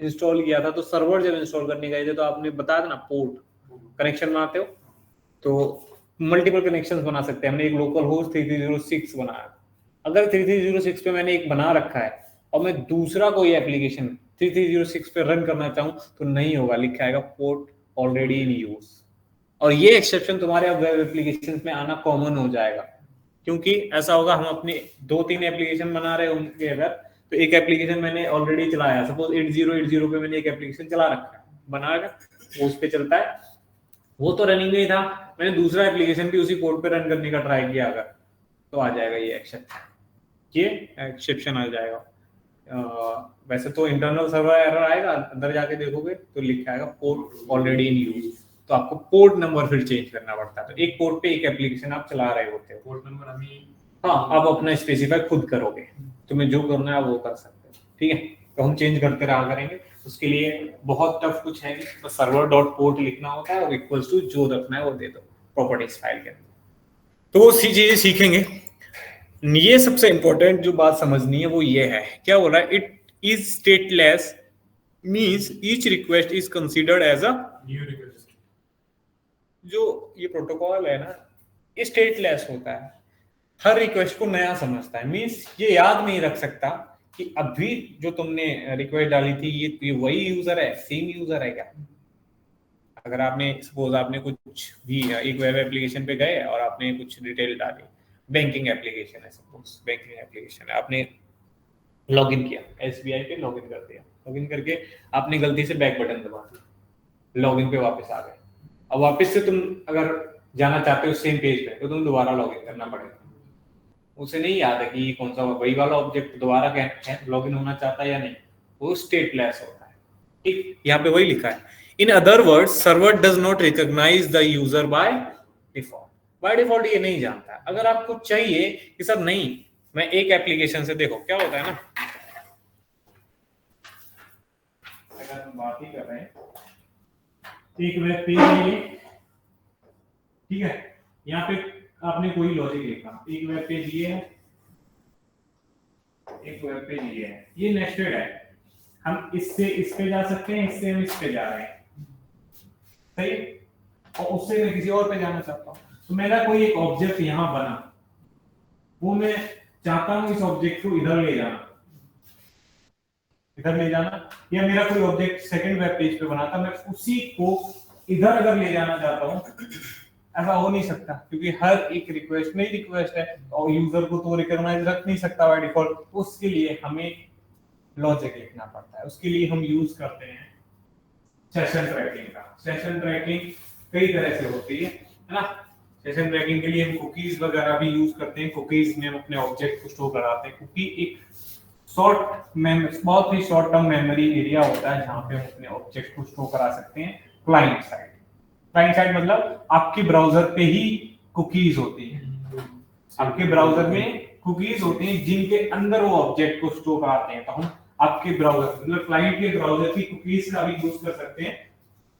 इंस्टॉल किया था, तो सर्वर जब इंस्टॉल करने गए थे तो आपने बताया था ना, पोर्ट कनेक्शन बनाते हो तो मल्टीपल कनेक्शंस बना सकते हैं। हमने एक लोकल होस्ट 3306 बनाया, अगर 3306 पे मैंने एक बना रखा है और मैं दूसरा कोई एप्लीकेशन 3306 पे रन करना चाहूं तो नहीं होगा, लिखा आएगा पोर्ट ऑलरेडी इन यूज। और ये एक्सेप्शन तुम्हारे अब वेब एप्लीकेशन में आना कॉमन हो जाएगा, क्योंकि ऐसा होगा, हम अपने 2-3 एप्लीकेशन बना रहे होंगे अगर, तो एक एप्लीकेशन मैंने ऑलरेडी चलाया, सपोज 8080 पे मैंने एक एप्लीकेशन चला रखा है, बना रखा, वो उस पे चलता है, वो तो रनिंग में ही था, मैंने दूसरा एप्लीकेशन भी उसी पोर्ट पे रन करने का ट्राई किया अगर, तो आ जाएगा ये एक्सेप्शन आ जाएगा। वैसे तो इंटरनल सर्वर एरर आएगा, अंदर जाके देखोगे तो लिखा आएगा पोर्ट ऑलरेडी इन यूज, तो आपको पोर्ट नंबर फिर चेंज करना पड़ता है। तो एक पोर्ट पे एक एप्लीकेशन आप चला रहे होते हो, पोर्ट नंबर हाँ आप अपना स्पेसिफाई खुद करोगे, तुम्हें जो करना है वो कर सकते हो, ठीक है। तो हम चेंज करते रहा करेंगे, उसके लिए बहुत टफ कुछ है नहीं, बस सर्वर डॉट पोर्ट लिखना होता है और इक्वल्स टू जो रखना है वो दे दो प्रॉपर्टीज फाइल के अंदर, तो वो चीजें सीखेंगे। ये सबसे इंपॉर्टेंट जो बात समझनी है वो ये है, क्या बोल रहा है, it is stateless means each request is considered as a new request. जो ये प्रोटोकॉल है ना, ये स्टेटलेस होता है, हर रिक्वेस्ट को नया समझता है, मींस ये याद नहीं रख सकता कि अभी जो तुमने रिक्वेस्ट डाली थी ये वही यूजर है, सेम यूजर है क्या। अगर आपने सपोज आपने कुछ भी एक वेब एप्लीकेशन पे गए और आपने कुछ डिटेल डाली, बैंकिंग एप्लीकेशन है, सपोज बैंकिंग एप्लीकेशन है, आपने लॉगिन किया, एसबीआई पे लॉगिन कर दिया, लॉगिन करके आपने गलती से बैक बटन दबा दिया, लॉगिन पे वापस आ गए। अब वापस से तुम अगर जाना चाहते हो सेम पेज पे तो तुम दोबारा लॉगिन करना पड़ेगा। उसे नहीं याद है कि कौन सा वही वाला ऑब्जेक्ट दोबारा लॉगिन होना चाहता है या नहीं, वो स्टेटलेस होता है। ठीक, यहाँ पे वही लिखा है, in other words server does not recognize the user by default. By default ये नहीं जानता। अगर आपको चाहिए कि सर नहीं, मैं एक एप्लीकेशन से, देखो क्या होता है ना, अगर हम बात ही कर रहे हैं, एक वेब पेज है ये, ठीक है, यहाँ पे आपने कोई लॉजिक लिखा, एक वेब पेज ये है, एक वेब पेज ये है, ये नेस्टेड है, हम इससे इस पे जा सकते हैं, इससे हम इस पे जा रहे हैं, सही, और उससे मैं किसी और पे जाना चाहता हूँ, तो मेरा कोई एक ऑब्जेक्ट यहाँ बना, वो मैं चाहता हूँ इस ऑब्जेक्ट को इधर ले जाना, इधर ले जाना, या मेरा कोई ऑब्जेक्ट सेकंड वेब पेज पे बना था, मैं उसी को इधर अगर ले जाना चाहता हूँ, ऐसा हो नहीं सकता, क्योंकि हर एक रिक्वेस्ट नई रिक्वेस्ट है और यूजर को तो रिकॉग्नाइज रख नहीं सकता बाय डिफॉल्ट। उसके लिए हमें लॉजिक लिखना पड़ता है, उसके लिए हम यूज करते हैं सेशन ट्रैकिंग का। सेशन ट्रैकिंग कई तरह से होती है ना। सेशन ट्रैकिंग के लिए हम कुकीज वगैरह भी यूज करते हैं। कुकीज में हम अपने ऑब्जेक्ट को स्टोर कराते हैं। कुकी एक बहुत ही शॉर्ट टर्म मेमोरी एरिया होता है जहां पे हम अपने ऑब्जेक्ट को स्टोर करा सकते हैं क्लाइंट साइड। क्लाइंट साइड मतलब आपके ब्राउजर पे ही कुकीज होती है, आपके ब्राउजर में कुकीज होती हैं जिनके अंदर वो ऑब्जेक्ट को स्टोर कराते हैं। तो हम आपके ब्राउजर मतलब क्लाइंट के ब्राउजर की कुकीज का भी यूज कर सकते हैं।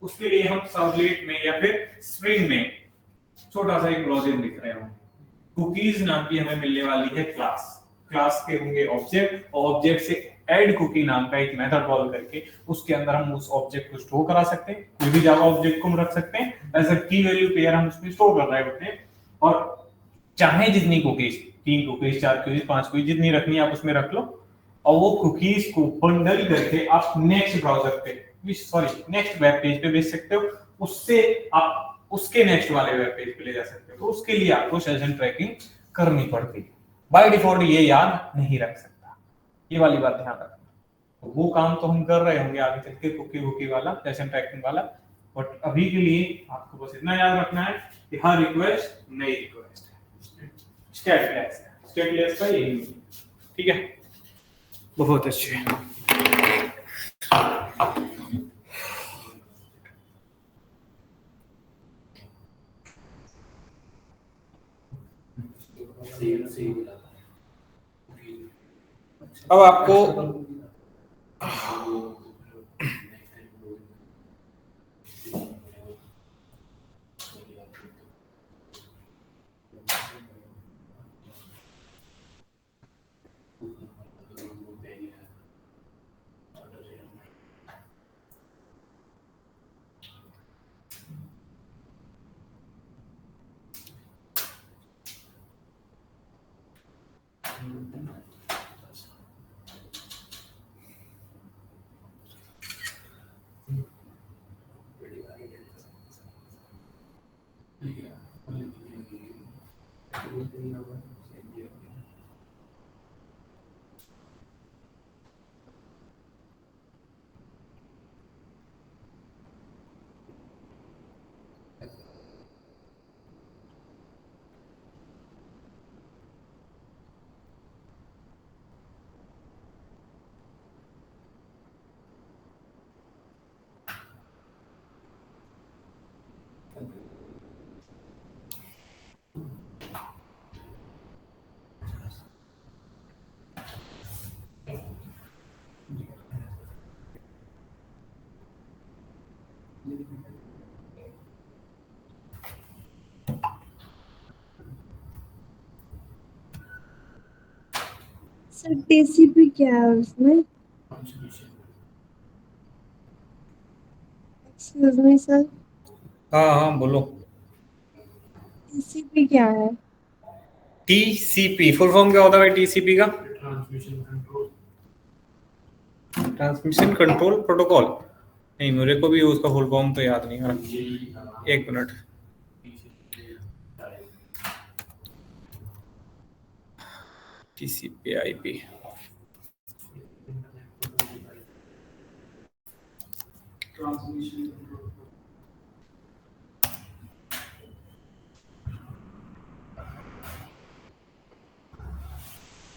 उसके लिए हम सर्वलेट में या फिर स्प्रिंग में छोटा सा एक लॉजिक लिख रहे हो। कुकीज नाम की हमें मिलने वाली है क्लास, क्लास के होंगे ऑब्जेक्ट, और ऑब्जेक्ट से ऐड कुकी नाम का एक मेथड कॉल करके उसके अंदर हम उस ऑब्जेक्ट को स्टोर करा सकते हैं। कोई भी जावा ऑब्जेक्ट को हम रख सकते हैं, ऐसा की वैल्यू पेयर हम उसमें स्टोर कर रहे होते हैं, और चाहे जितनी कुकीज, 3 कुकीज 4 कुकीज 5 कुकीज जितनी रखनी है आप उसमें रख लो, और वो कुकीज को बंडल करके आप नेक्स्ट ब्राउजर पे नेक्स्ट वेब पेज पे भेज सकते हो। उससे आप उसके नेक्स्ट वाले वेब पेज पे ले जा सकते हो। तो उसके लिए आपको सेशन ट्रैकिंग करनी पड़ती है। बाय डिफॉल्ट ये याद नहीं रख सकता, ये वाली बात ध्यान रखना। तो वो काम तो हम कर रहे होंगे आगे चल के, कुकी वाला, सेशन ट्रैकिंग वाला, बट अभी के लिए आपको बस इतना याद रखना है कि हर रिक्वेस्ट नई रिक्वेस्ट है, स्टेटलेस का यही, ठीक है। बहुत अच्छे। अब आपको सर टीसीपी क्या है उसमें? Excuse me sir. हाँ हाँ बोलो। टीसीपी क्या है? टीसीपी फुल फॉर्म क्या होता है टीसीपी का? Transmission control protocol. नहीं, मेरे को भी उसका फुल फॉर्म तो याद नहीं आ रहा। एक मिनट। TCP/IP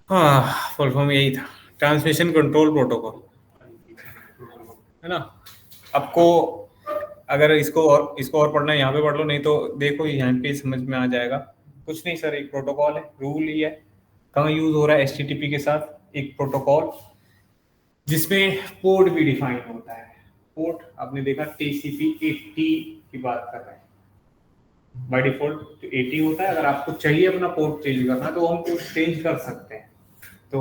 हाँ, फुल फॉर्म यही था, ट्रांसमिशन कंट्रोल प्रोटोकॉल, है ना। आपको अगर इसको और पढ़ना है यहाँ पे पढ़ लो, नहीं तो देखो यहाँ पे समझ में आ जाएगा। कुछ नहीं सर, एक प्रोटोकॉल है, रूल ही है। कहाँ यूज हो रहा है? HTTP के साथ एक प्रोटोकॉल जिसमें पोर्ट भी डिफाइन होता है। पोर्ट आपने देखा TCP 80 की बात कर रहे हैं, बाय डिफॉल्ट 80 होता है। अगर आपको चाहिए अपना पोर्ट चेंज करना तो हम पोर्ट चेंज कर सकते हैं। तो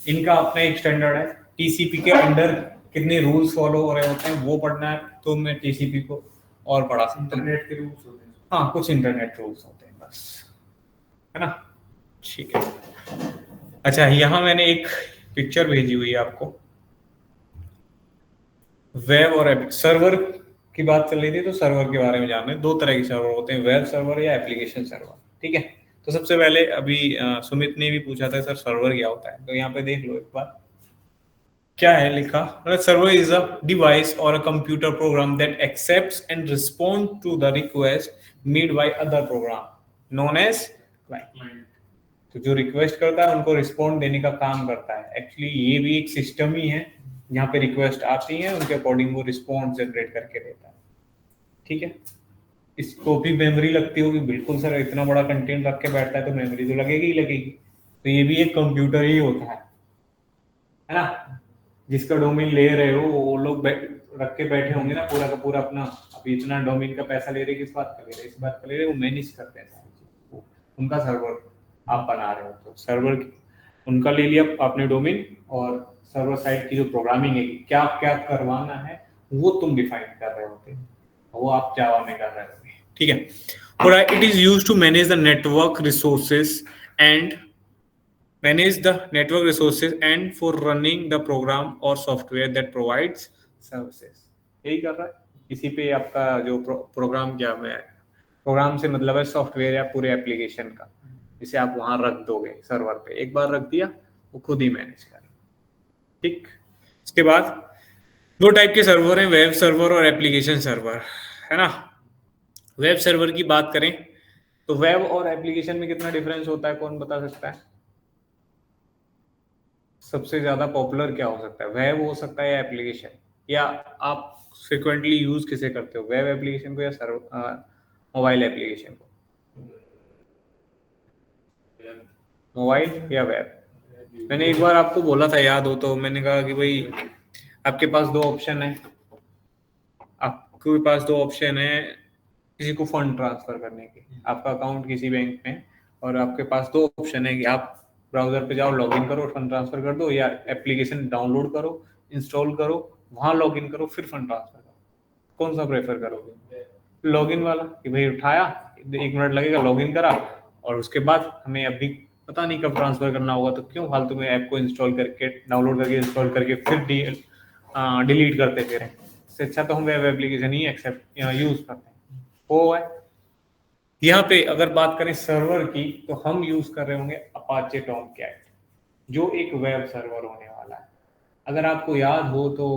इनका अपना एक स्टैंडर्ड है। TCP के अंडर कितने रूल्स फॉलो हो रहे होते हैं वो पढ़ना है तो मैं TCP को और पढ़ा सकता हूँ। इंटरनेट के रूल्स होते हैं। हाँ, कुछ इंटरनेट रूल्स होते हैं बस, है ना। ठीक है। अच्छा, यहाँ मैंने एक पिक्चर भेजी हुई है आपको। वेब और सर्वर की बात चल रही थी, तो सर्वर के बारे में जानना है। दो तरह के सर्वर होते हैं, वेब सर्वर या एप्लीकेशन सर्वर। ठीक है। तो सबसे पहले अभी सुमित ने भी पूछा था सर सर्वर क्या होता है, तो यहाँ पे देख लो एक बार क्या है लिखा। सर्वर इज अ डिवाइस और a computer program that accepts and respond to the request made by other program known as client. तो जो रिक्वेस्ट करता है उनको रिस्पॉन्ड देने का काम करता है। एक्चुअली ये भी एक सिस्टम ही है, यहाँ पे रिक्वेस्ट आती है, उनके अकॉर्डिंग वो रिस्पॉन्स जनरेट करके देता है। ठीक है। इसको भी मेमोरी लगती होगी, बिल्कुल सर, इतना बड़ा कंटेंट रख के बैठता है तो मेमोरी तो लगेगी ही लगेगी। तो ये भी एक कंप्यूटर ही होता है ना। जिसका डोमेन ले रहे हो वो लोग रख के बैठे होंगे ना पूरा का पूरा अपना, अभी इतना डोमेन का पैसा ले रहे, किस बात का ले रहे, इस बात का ले रहे, वो मैनेज करते हैं सारी चीज। उनका सर्वर आप बना रहे हो, तो सर्वर उनका ले लिया आपने डोमेन, और सर्वर साइड की जो प्रोग्रामिंग है, क्या क्या करवाना है वो तुम डिफाइन कर रहे होते, वो आप जावा में कर रहे होगे। ठीक है। और it is used to manage the network resources and manage the network resources and for running the program or software that provides services। यही कर रहा है। इसी पे आपका जो प्रोग्राम क्या है, प्रोग्राम से मतलब है सॉफ्टवेयर या पूरे एप्लीकेशन का, जिसे आप वहां रख दोगे सर्वर पे, एक बार रख दिया वो खुद ही मैनेज करेगा। ठीक। इसके बाद दो टाइप के सर्वर हैं, वेब सर्वर और एप्लीकेशन सर्वर, है ना। वेब सर्वर की बात करें तो वेब और एप्लीकेशन में कितना डिफरेंस होता है, कौन बता सकता है? सबसे ज्यादा पॉपुलर क्या हो सकता है, वेब हो सकता है या एप्लीकेशन? या आप फ्रिक्वेंटली यूज किसे करते हो, वेब एप्लीकेशन को या मोबाइल एप्लीकेशन को? मोबाइल या वेब? मैंने एक बार आपको बोला था, याद हो तो, मैंने कहा कि भाई आपके पास दो ऑप्शन है, आपके पास दो ऑप्शन है किसी को फंड ट्रांसफर करने के, आपका अकाउंट किसी बैंक में, और आपके पास दो ऑप्शन है कि आप ब्राउजर पे जाओ, लॉगिन करो, फंड ट्रांसफर कर दो, या एप्लीकेशन डाउनलोड करो, इंस्टॉल करो, वहां लॉगिन करो, फिर फंड ट्रांसफर करो। कौन सा प्रेफर करोगे? लॉगिन वाला, कि भाई उठाया, 1 मिनट लगेगा, लॉगिन करा, और उसके बाद हमें अभी पता नहीं कब ट्रांसफर करना होगा, तो क्यों फालतू में ऐप को इंस्टॉल करके, डाउनलोड करके, इंस्टॉल करके फिर डिलीट करते फिरें। इससे अच्छा तो हम वेब एप्लीकेशन ही एक्सेप्ट यूज करते हैं। वो है। यहाँ पे अगर बात करें सर्वर की, तो हम यूज कर रहे होंगे अपाचे टॉमकैट, जो एक वेब सर्वर होने वाला है। अगर आपको याद हो तो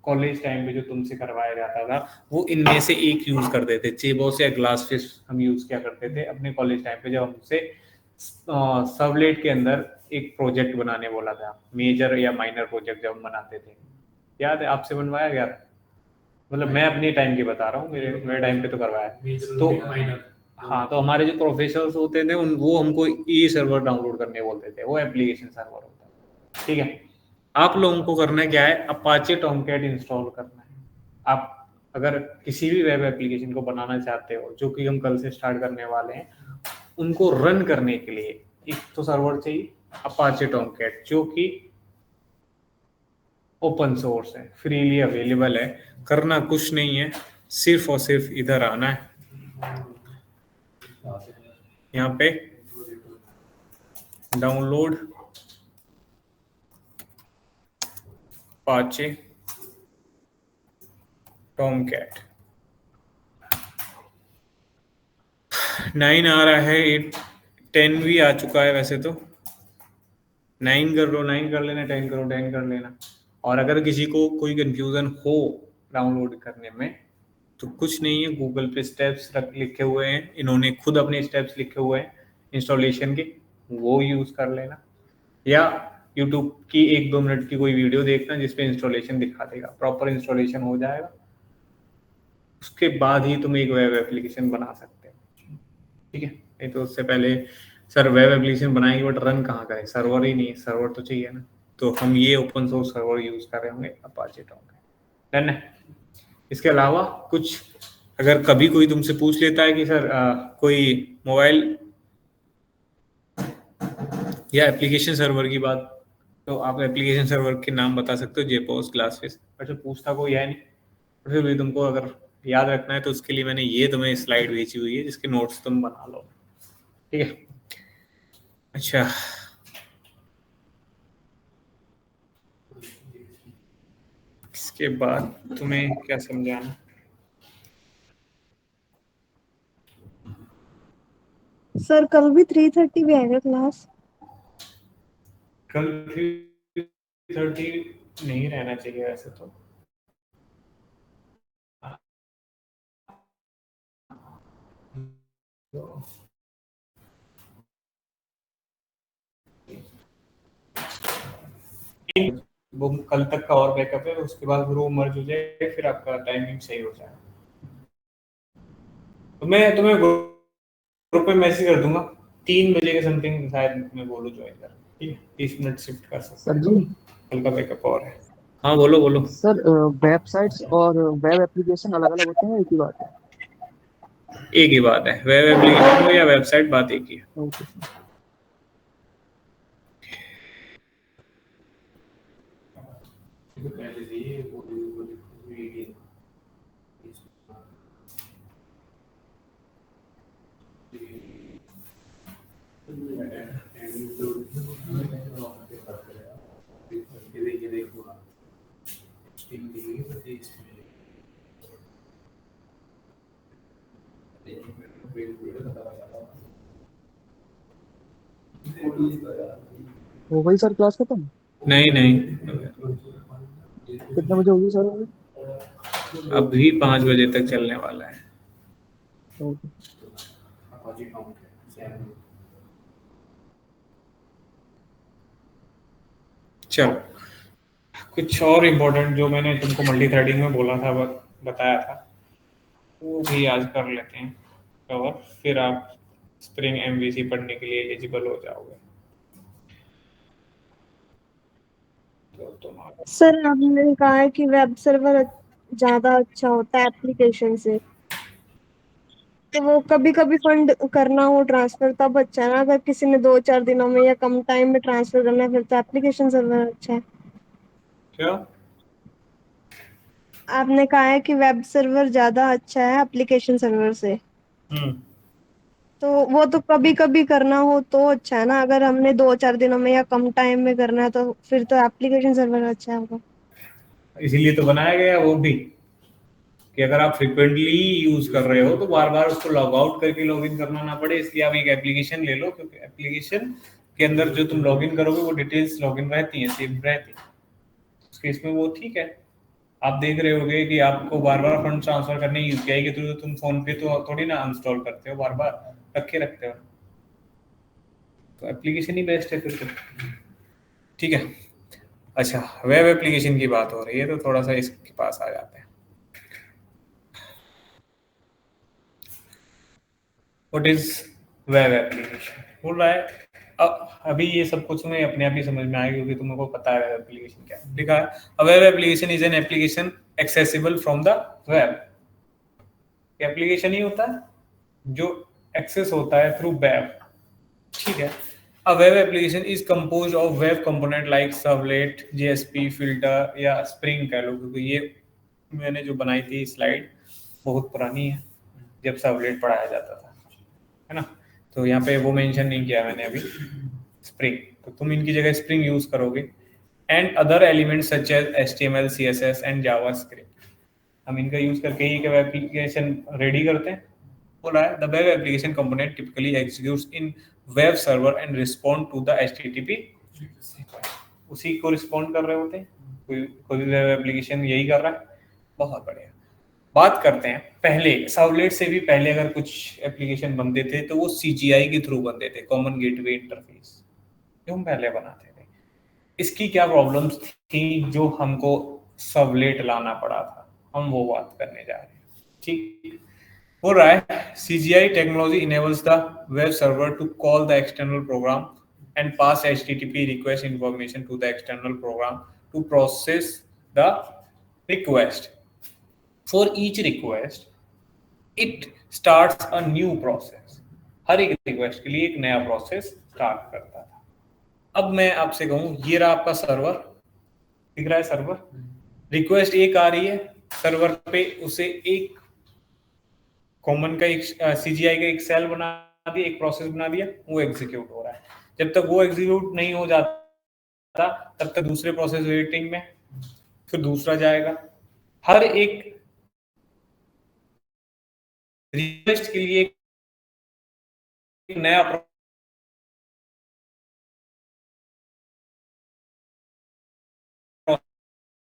कॉलेज टाइम पे जो तुमसे करवाया जाता था, वो इनमें से एक यूज करते थे, चेबॉस या ग्लासफिश हम यूज किया करते थे अपने कॉलेज टाइम पे, जब हमसे सर्वलेट के अंदर एक प्रोजेक्ट बनाने बोला था, मेजर या माइनर प्रोजेक्ट जब हम बनाते थे। याद है आपसे बनवाया गया था? मतलब मैं अपने टाइम की बता रहा हूँ, मेरे टाइम पे तो करवाया। तो हाँ, तो हमारे जो प्रोफेसर्स होते थे वो हमको ई सर्वर डाउनलोड करने बोलते थे, वो एप्लीकेशन सर्वर होता है। ठीक है। आप लोगों को करना क्या है, अपाचे टॉमकैट इंस्टॉल करना है। आप अगर किसी भी वेब एप्लीकेशन को बनाना चाहते हो, जो कि हम कल से स्टार्ट करने वाले हैं, उनको रन करने के लिए एक तो सर्वर चाहिए, अपाचे टॉमकैट, जो कि ओपन सोर्स है, फ्रीली अवेलेबल है। करना कुछ नहीं है, सिर्फ और सिर्फ इधर आना है, यहाँ पे डाउनलोड अपाचे टॉमकैट 9 आ रहा है, 10 भी आ चुका है वैसे तो। 9 कर लो, 9 कर लेना, 10 करो, 10 कर लेना। और अगर किसी को कोई कंफ्यूजन हो डाउनलोड करने में तो कुछ नहीं है, गूगल पे स्टेप्स लिखे हुए हैं, इन्होंने खुद अपने स्टेप्स लिखे हुए हैं इंस्टॉलेशन के, वो यूज कर लेना, या यूट्यूब की 1-2 मिनट की कोई वीडियो देखना जिसपे इंस्टॉलेशन दिखा देगा, प्रॉपर इंस्टॉलेशन हो जाएगा। उसके बाद ही तुम एक वेब एप्लीकेशन बना सकते हो, ठीक है। नहीं तो उससे पहले सर वेब एप्लीकेशन बनाएंगे बट रन कहाँ करें, सर्वर ही नहीं है, सर्वर तो चाहिए ना। तो हम ये ओपन सोर्स सर्वर यूज कर रहे होंगे, अपाचे टॉक। डन है। इसके अलावा कुछ अगर कभी कोई तुमसे पूछ लेता है कि सर कोई मोबाइल या एप्लीकेशन सर्वर की बात, तो आप एप्लीकेशन सर्वर के नाम बता सकते हो, जेपॉस, ग्लासफिश। अच्छा पूछता कोई है नहीं, तो फिर भी तुमको अगर याद रखना है तो उसके लिए मैंने ये तुम्हें स्लाइड भेजी हुई है जिसके नोट्स तुम बना लो, ठीक है। अच्छा इसके बाद तुम्हें क्या समझाना? सर कल भी 3:30 भी आएगा क्लास? कल 3:30 नहीं रहना चाहिए वैसे तो। वो कल तक का और बैकअप है, उसके बाद फिर वो मर्ज हो जाए, फिर आपका टाइमिंग सही हो जाए। तो मैं तुम्हें ग्रुप में मैसेज कर दूंगा 3 बजे के समथिंग, शायद मैं बोलूँ ज्वाइन कर, ठीक है। 30 मिनट शिफ्ट कर सकते सर हैं, जी। कल का बैकअप और है। हाँ बोलो बोलो। सर वेबसाइट्स और वेब एप्लीकेशन अलग अलग होते हैं, एक ही बात है? एक ही बात है, वेब एप्लीकेशन हो या वेबसाइट, बात एक ही है। Okay sir. हो गई सर क्लास खत्म? नहीं नहीं, कितने बजे होगी सर अभी? अभी 5 बजे तक चलने वाला है। ओके। चलो कुछ और इम्पोर्टेंट जो मैंने तुमको मल्टी थ्रेडिंग में बोला था, बताया था, वो भी आज कर लेते हैं कवर, फिर आप स्प्रिंग एमवीसी पढ़ने के लिए एलिजिबल हो जाओगे। तो तुम्हारा सर आपने कहा है कि वेब सर्वर ज्यादा अच्छा होता है एप्लीकेशन से, तो वो कभी कभी फंड करना हो ट्रांसफर तब अच्छा है ना? अगर किसी ने 2-4 दिनों में या कम टाइम में ट्रांसफर करना है फिर तो एप्लीकेशन सर्वर अच्छा है। क्या? आपने कहा है कि वेब सर्वर ज्यादा अच्छा है एप्लीकेशन सर्वर से, तो वो तो कभी कभी करना हो तो अच्छा है ना? अगर हमने 2-4 दिनों में या कम टाइम में करना है तो फिर तो एप्लीकेशन सर्वर अच्छा है होगा। इसीलिए तो बनाया गया वो भी, कि अगर आप फ्रिक्वेंटली यूज कर रहे हो तो बार बार उसको लॉग आउट करके लॉग इन करना ना पड़े, इसलिए आप एक एप्लीकेशन ले लो, क्योंकि एप्लीकेशन के अंदर जो तुम लॉग इन करोगे वो डिटेल्स लॉग इन रहती हैं, सेव रहती हैं। उस केस में वो ठीक है। आप देख रहे होगे कि आपको बार बार फंड ट्रांसफर करने यूपीआई के थ्रू, तुम फोन पे तो थोड़ी ना अनस्टॉल करते हो, बार बार रखे रखते हो, तो एप्लीकेशन ही बेस्ट है फिर तो, ठीक है। अच्छा वेब एप्लीकेशन की बात हो रही है तो थोड़ा सा इसके पास आ जाते हैं। व्हाट इज वेब एप्लीकेशन बोल रहा है। अभी ये सब कुछ तुम्हें अपने आप ही समझ में आएगा, क्योंकि तुमको पता है वेब एप्लीकेशन क्या है। लिखा है a web application is an application accessible from the web. Application ही होता है जो एक्सेस होता है थ्रू वेब, ठीक है। A web application is composed of web component like servlet, JSP, filter या स्प्रिंग कह लो, क्योंकि ये मैंने जो बनाई थी स्लाइड बहुत पुरानी है, जब सर्वलेट पढ़ाया जाता था, है ना। तो यहाँ पे वो मेंशन नहीं किया मैंने अभी स्प्रिंग, तो तुम इनकी जगह स्प्रिंग यूज करोगे। And other elements such as HTML, CSS and JavaScript, हम इनका यूज करके ही वेब एप्लीकेशन रेडी करते हैं। बोला है the web application component typically executes in web server and respond to the HTTP उसी को रिस्पॉन्ड कर रहे होते हैं, कोई भी वेब एप्लीकेशन यही कर रहा है। बहुत बढ़िया। बात करते हैं पहले सर्वलेट से भी पहले अगर कुछ एप्लीकेशन बनते थे तो वो CGI के थ्रू बनते थे, कॉमन गेटवे इंटरफेस, जो हम पहले बनाते थे। इसकी क्या प्रॉब्लम्स थी जो हमको सर्वलेट लाना पड़ा था, हम वो बात करने जा रहे हैं। ठीक हो रहा है। CGI technology enables the web server to call the external program and pass HTTP request information to the external program to process the request. For each request, it starts a new process. हर एक request के लिए एक नया process start करता था। अब मैं आपसे कहूं, ये रहा आपका सर्वर, दिख रहा है सर्वर, रिक्वेस्ट एक आ रही है सर्वर पे, उसे एक कॉमन का एक CGI का एक सेल बना दिया, एक प्रोसेस बना दिया, वो एग्जीक्यूट हो रहा है। जब तक वो एग्जीक्यूट नहीं हो जाता तब तक दूसरे प्रोसेस वेटिंग में, फिर दूसरा जाएगा। हर एक रिक्वेस्ट के लिए एक नया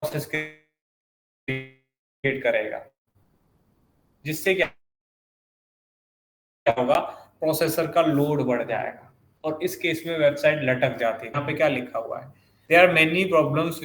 प्रोसेस क्रिएट करेगा, जिससे क्या होगा, प्रोसेसर का लोड बढ़ जाएगा और इस केस में वेबसाइट लटक जाती है। यहाँ पे क्या लिखा हुआ है, देयर आर मेनी प्रॉब्लम्स